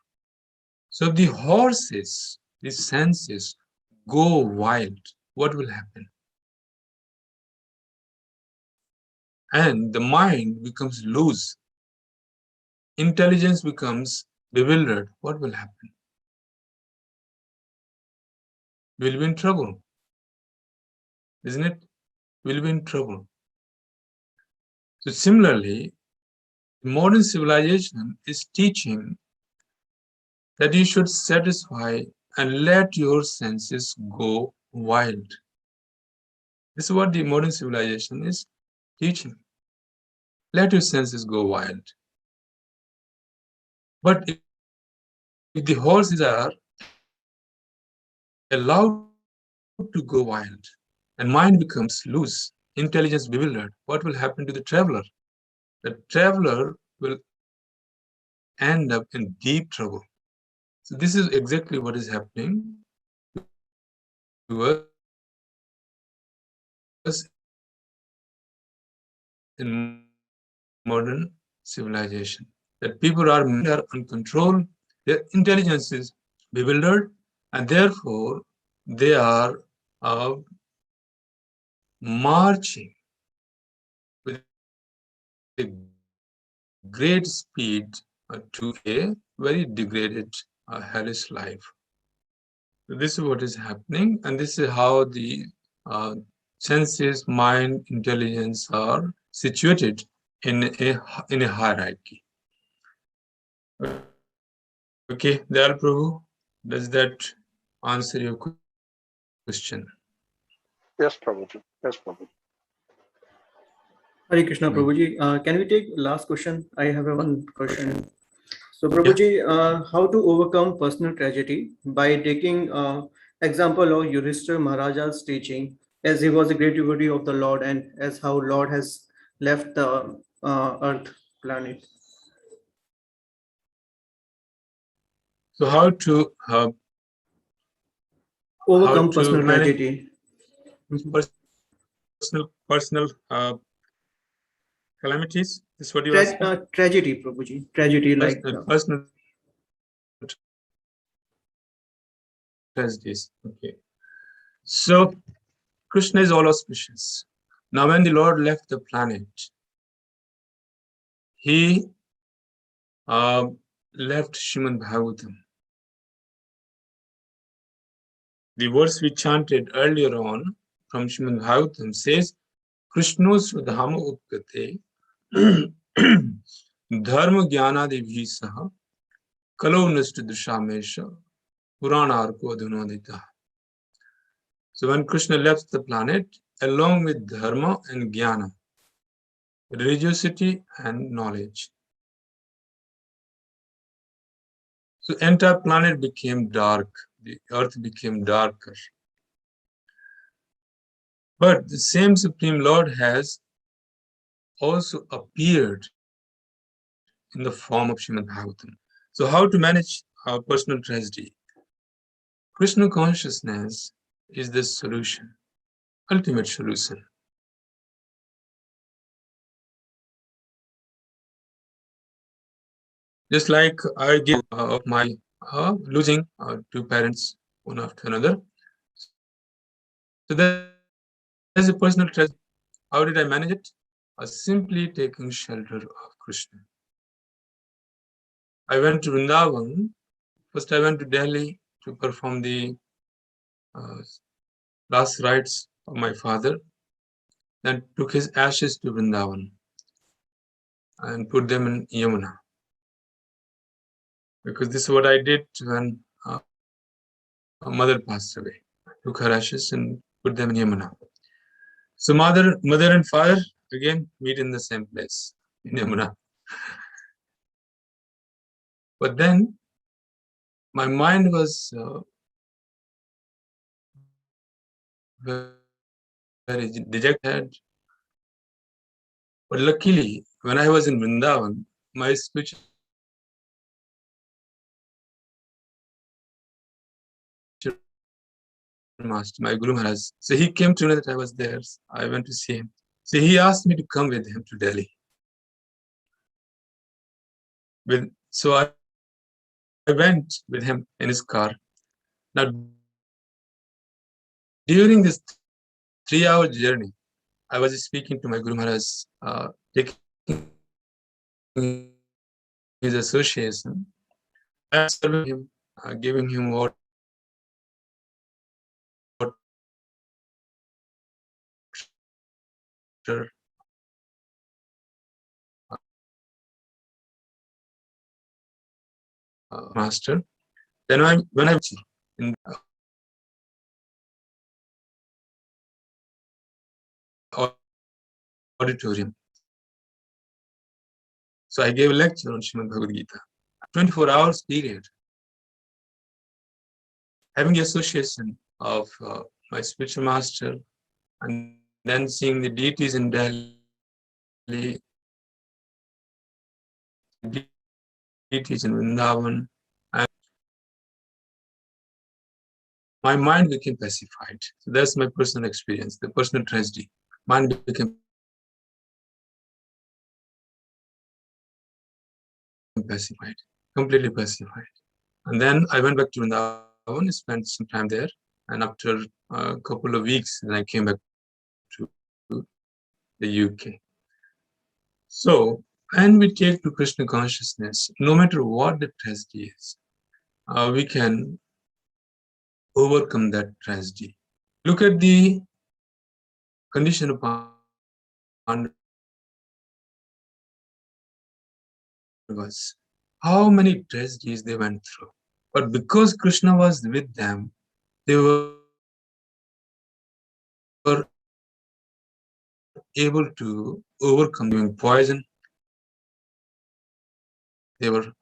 Speaker 1: So if the horses, the senses, go wild, what will happen? And the mind becomes loose. Intelligence becomes bewildered. What will happen? We'll be in trouble. Isn't it? We'll be in trouble. So similarly, modern civilization is teaching that you should satisfy and let your senses go wild. This is what the modern civilization is teaching. Let your senses go wild. But if the horses are allowed to go wild and mind becomes loose, intelligence bewildered, what will happen to the traveler? The traveler will end up in deep trouble. So this is exactly what is happening to us in modern civilization. That people are uncontrolled, their intelligence is bewildered, and therefore they are marching with a great speed to a very degraded, hellish life. So this is what is happening, and this is how the senses, mind, intelligence are situated in a hierarchy. Okay, Dayal Prabhu, does that answer your question?
Speaker 5: Yes, Prabhuji. Yes, Prabhuji.
Speaker 2: Hare Krishna,
Speaker 1: Hmm.
Speaker 2: Prabhuji. Can we take last question? I have one question. So, Prabhuji, how to overcome personal tragedy by taking example of Yudhishthira Maharaja's teaching, as he was a great devotee of the Lord, and as how Lord has left the Earth planet.
Speaker 1: So how to
Speaker 2: Overcome personal
Speaker 1: manage
Speaker 2: tragedy.
Speaker 1: personal calamities? Is what you ask?
Speaker 2: Tragedy, Prabhuji. Tragedy like
Speaker 1: Personal tragedies. Okay. So Krishna is all auspicious. Now, when the Lord left the planet, he left Śrīmad-Bhāgavatam. The verse we chanted earlier on from Śrīmad-Bhāgavatam says, Krishno Swadhama Upkate Dharma Jnanadibhi Saha Kalo Nishta Dushamesha Puranarko Adhunadita. So when Krishna left the planet, along with Dharma and Jnana, religiosity and knowledge, so entire planet became dark. The earth became darker. But the same Supreme Lord has also appeared in the form of Śrīmad-Bhāgavatam. So how to manage our personal tragedy? Krishna consciousness is the solution, ultimate solution. Just like I give of my losing two parents one after another. So there's a personal tragedy. How did I manage it? Simply taking shelter of Krishna. I went to Vrindavan. First, I went to Delhi to perform the last rites of my father. Then took his ashes to Vrindavan and put them in Yamuna. Because this is what I did when my mother passed away. I took her ashes and put them in Yamuna. So mother and father again meet in the same place in Yamuna. But then my mind was very dejected. But luckily, when I was in Vrindavan, my spiritual master, my Guru Maharaj, so he came to know that I was there. So I went to see him. So he asked me to come with him to Delhi. So I went with him in his car. Now, during this 3-hour journey, I was speaking to my Guru Maharaj, taking his association, and serving him, giving him water, master. Then when I was in the auditorium, so I gave a lecture on Śrīmad-Bhāgavad-Gītā, 24 hours period, having the association of my spiritual master, and then seeing the deities in Delhi, deities in Vrindavan, and my mind became pacified. So that's my personal experience, the personal tragedy. Mind became pacified, completely pacified. And then I went back to Vrindavan, spent some time there, and after a couple of weeks, then I came back to the UK. So when we take to Krishna consciousness, no matter what the tragedy is, we can overcome that tragedy. Look at the condition of Pandavas. How many tragedies they went through. But because Krishna was with them, they were able to overcome doing poison. They were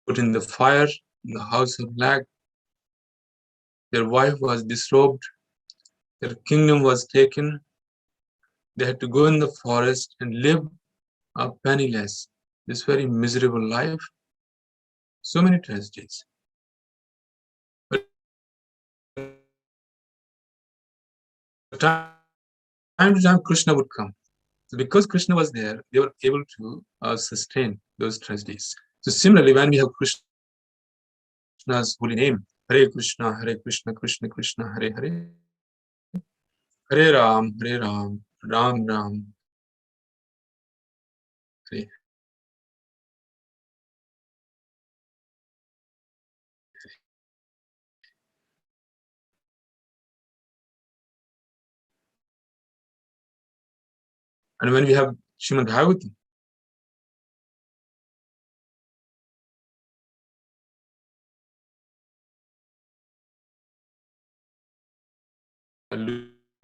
Speaker 1: put in the fire in the house of black. Their wife was disrobed. Their kingdom was taken. They had to go in the forest and live penniless. This very miserable life. So many tragedies. But time to time, Krishna would come. So because Krishna was there, they were able to sustain those tragedies. So similarly, when we have Krishna's holy name, Hare Krishna, Krishna Krishna, Hare Hare, Hare Ram, Ram Ram, Hare. And when we have Śrīmad-Bhāgavatam,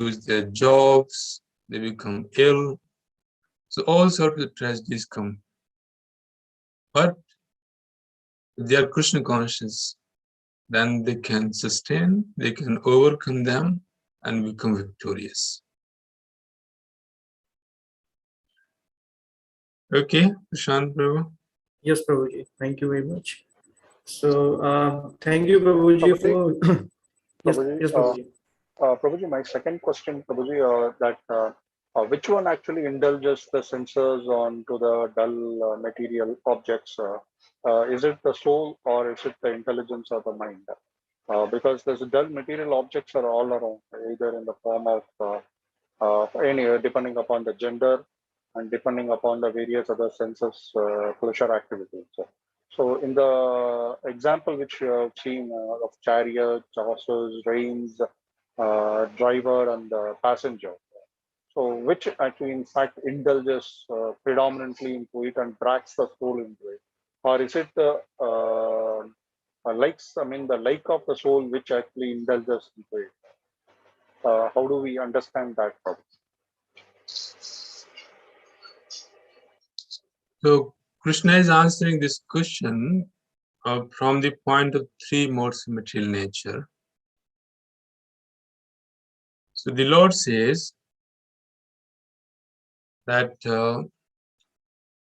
Speaker 1: lose their jobs, they become ill. So all sorts of tragedies come. But if they are Krishna conscious, then they can sustain, they can overcome them and become victorious. Okay, Prashant Prabhu.
Speaker 2: Yes, Prabhuji. Thank you very much. So, thank you, Prabhuji, for yes, Prabhuji.
Speaker 5: Prabhuji, my second question, Prabhuji, which one actually indulges the senses onto the dull material objects? Is it the soul or is it the intelligence or the mind? Because those dull material objects are all around, either in the form of any, depending upon the gender and depending upon the various other senses, pleasure activities. So in the example which you have seen of chariots, horses, reins, driver and the passenger. So which actually in fact indulges predominantly into it and drags the soul into it? Or is it the the like of the soul which actually indulges into it? How do we understand that problem?
Speaker 1: So Krishna is answering this question from the point of three modes of material nature. So the Lord says that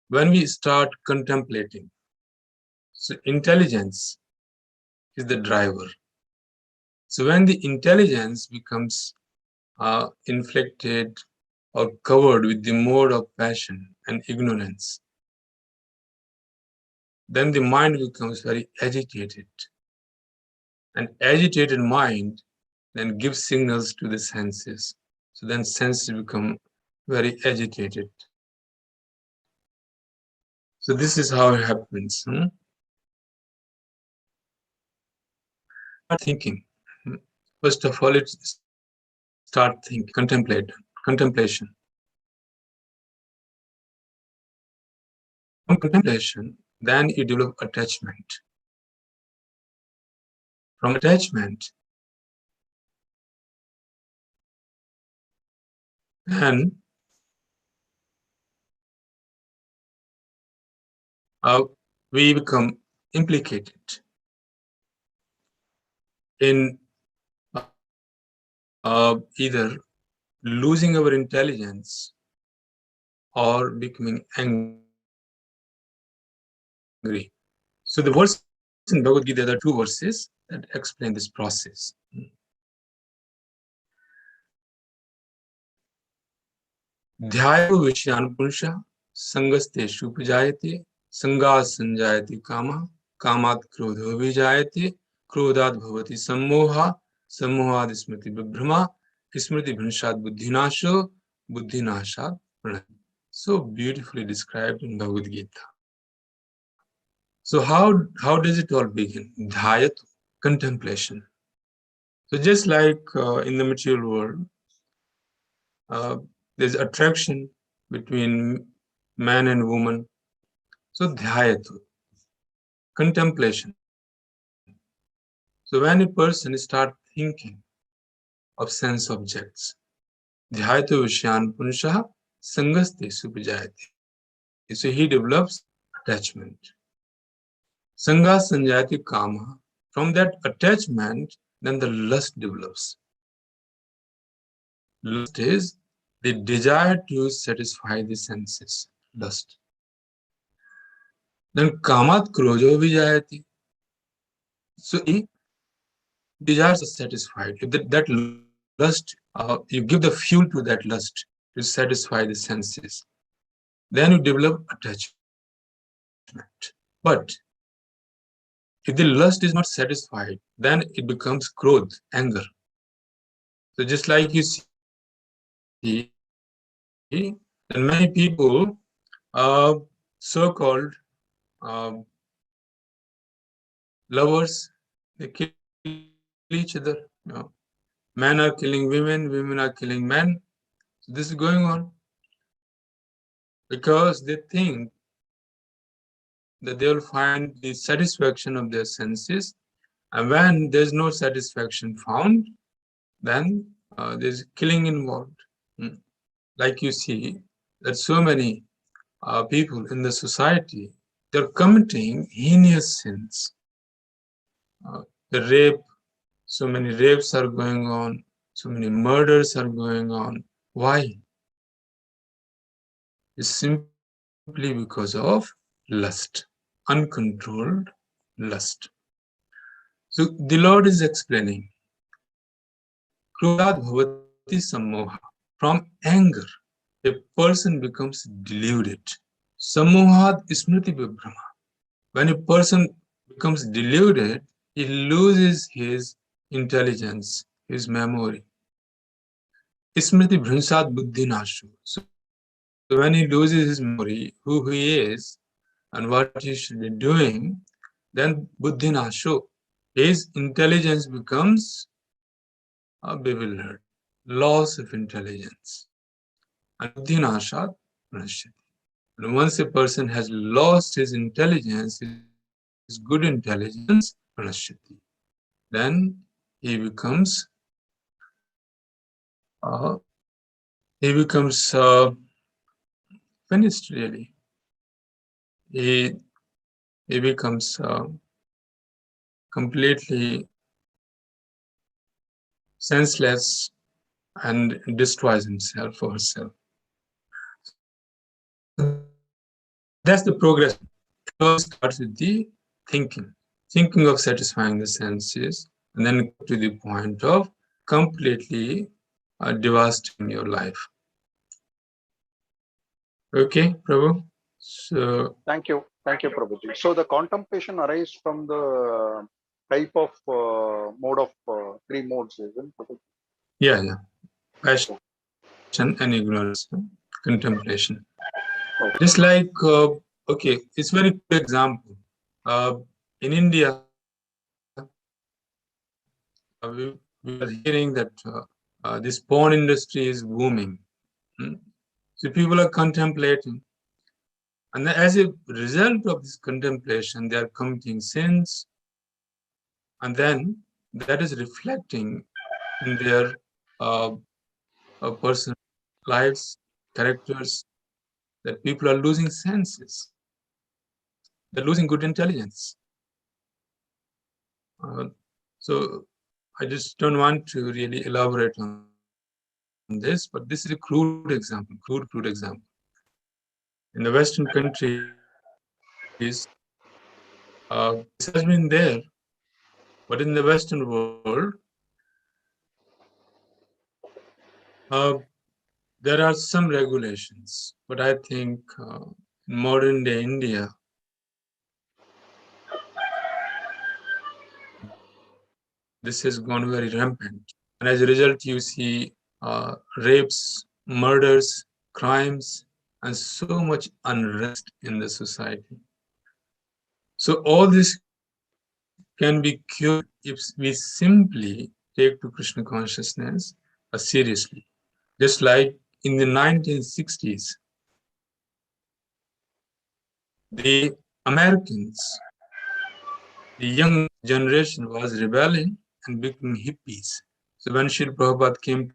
Speaker 1: when we start contemplating, so intelligence is the driver. So when the intelligence becomes inflected or covered with the mode of passion and ignorance, then the mind becomes very agitated. An agitated mind then gives signals to the senses. So then senses become very agitated. So this is how it happens. Thinking. First of all, it's start thinking, contemplation. From contemplation, then you develop attachment. From attachment, then we become implicated in either losing our intelligence or becoming angry. So the verse in Bhagavad Gita, there are two verses that explain this process. Dhyayo Vishyan Punsha Sangaste Shupajayate Sangas Sanjayate Kama Kamat Krodho Vijayate Krodad Bhavati Sammoha Sammohad Smriti Vibhrama Smriti Bhinshad Buddhinasho Buddhinashad Pranam. so beautifully described in Bhagavad Gita. So how does it all begin? Dhyatu, contemplation. So just like in the material world, there's attraction between man and woman. So dhyatu, contemplation. So when a person starts thinking of sense objects, dhyatu vishyan punushaha sangaste supajayate. So he develops attachment. Sangha sanjayati kama. From that attachment, then the lust develops. Lust is the desire to satisfy the senses. Lust. Then kamat krojo vijayati. So he desires are satisfied. If that lust, you give the fuel to that lust to satisfy the senses, then you develop attachment. But if the lust is not satisfied, then it becomes krodh, anger. So just like you see, that many people, so-called lovers, they kill each other. You know, men are killing women, women are killing men. So this is going on because they think that they will find the satisfaction of their senses, and when there's no satisfaction found, then there's killing involved. Like you see that so many people in the society, they're committing heinous sins. The rape, so many rapes are going on, so many murders are going on. Why? It's simply because of lust, uncontrolled lust. So the Lord is explaining, Krodhat bhavati sammoha. From anger, a person becomes deluded. Sammohat smriti vibhrama. When a person becomes deluded, he loses his intelligence, his memory. Smriti bhrinsat buddhi nashu. So when he loses his memory, who he is and what he should be doing, then buddhi nashu, his intelligence becomes bewildered, loss of intelligence. And buddhi nashat pranashyati. And once a person has lost his intelligence, his good intelligence, pranashyati, then he becomes finished really. He becomes completely senseless and destroys himself or herself. That's the progress. It all starts with the thinking of satisfying the senses, and then to the point of completely devastating your life. Okay, Prabhu. So
Speaker 5: Thank you, Prabhuji. So the contemplation arises from the type of mode of three modes, isn't it?
Speaker 1: yeah, passion and ignorance, contemplation.
Speaker 5: Okay.
Speaker 1: Just like okay, it's very good example. In India, we are hearing that this porn industry is booming. So people are contemplating. And as a result of this contemplation, they are committing sins. And then that is reflecting in their personal lives, characters, that people are losing senses. They're losing good intelligence. So I just don't want to really elaborate on this, but this is a crude example, crude example. In the Western countries, this has been there, but in the Western world, there are some regulations, but I think in modern day India, this has gone very rampant. And as a result, you see rapes, murders, crimes, and so much unrest in the society. So all this can be cured if we simply take to Krishna consciousness seriously. Just like in the 1960s, the Americans, the young generation was rebelling and becoming hippies. So when Srila Prabhupada came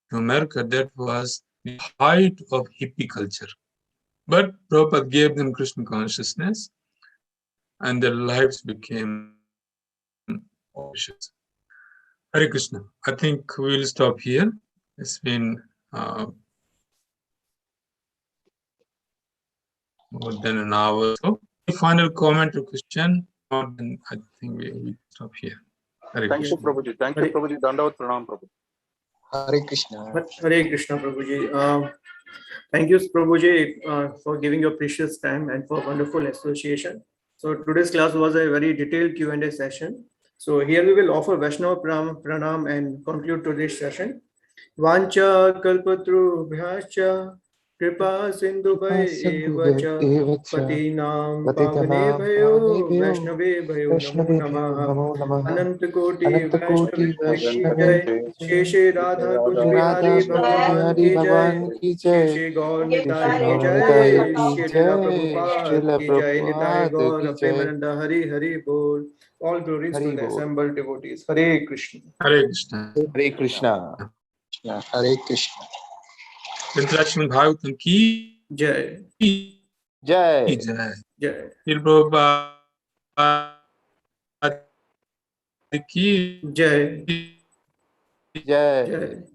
Speaker 1: to America, that was the height of hippie culture. But Prabhupada gave them Krishna consciousness and their lives became auspicious. Hare Krishna. I think we'll stop here. It's been more than an hour. So, final comment or question? Then I think we stop here. Hare
Speaker 5: Thank you,
Speaker 1: Krishna.
Speaker 5: Prabhuji. Thank you, Prabhuji. Dandavat pranam, Prabhuji.
Speaker 3: Hare Krishna.
Speaker 2: Hare Krishna, Prabhuji. Thank you, Prabhuji, for giving your precious time and for wonderful association. So today's class was a very detailed Q&A session. So here we will offer Vaishnava Pranam and conclude today's session. Vancha kalpatrubhyascha kripa sindhubhaivacha patinam pavane Vaishnave bhayo namo namaha Ananta Koti Vaishnavi Sheshe Radha Kuj Bihari Bhagwan ki jai Sheshe Gaur Nitai ki jai Srila Prabhupada ki jai Nitai Gaur Premananda Hari Hari Bol. All glories to the assembled devotees. Hare Krishna.
Speaker 1: Hare Krishna.
Speaker 4: Hare Krishna.
Speaker 3: Hare Krishna.
Speaker 1: Śrīmad-Bhāgavatam ki
Speaker 2: Jai.
Speaker 4: Jai.
Speaker 1: jai.
Speaker 2: Jai.
Speaker 1: Srila Prabhupada ki
Speaker 2: Jai.
Speaker 4: Jai.
Speaker 2: Jai.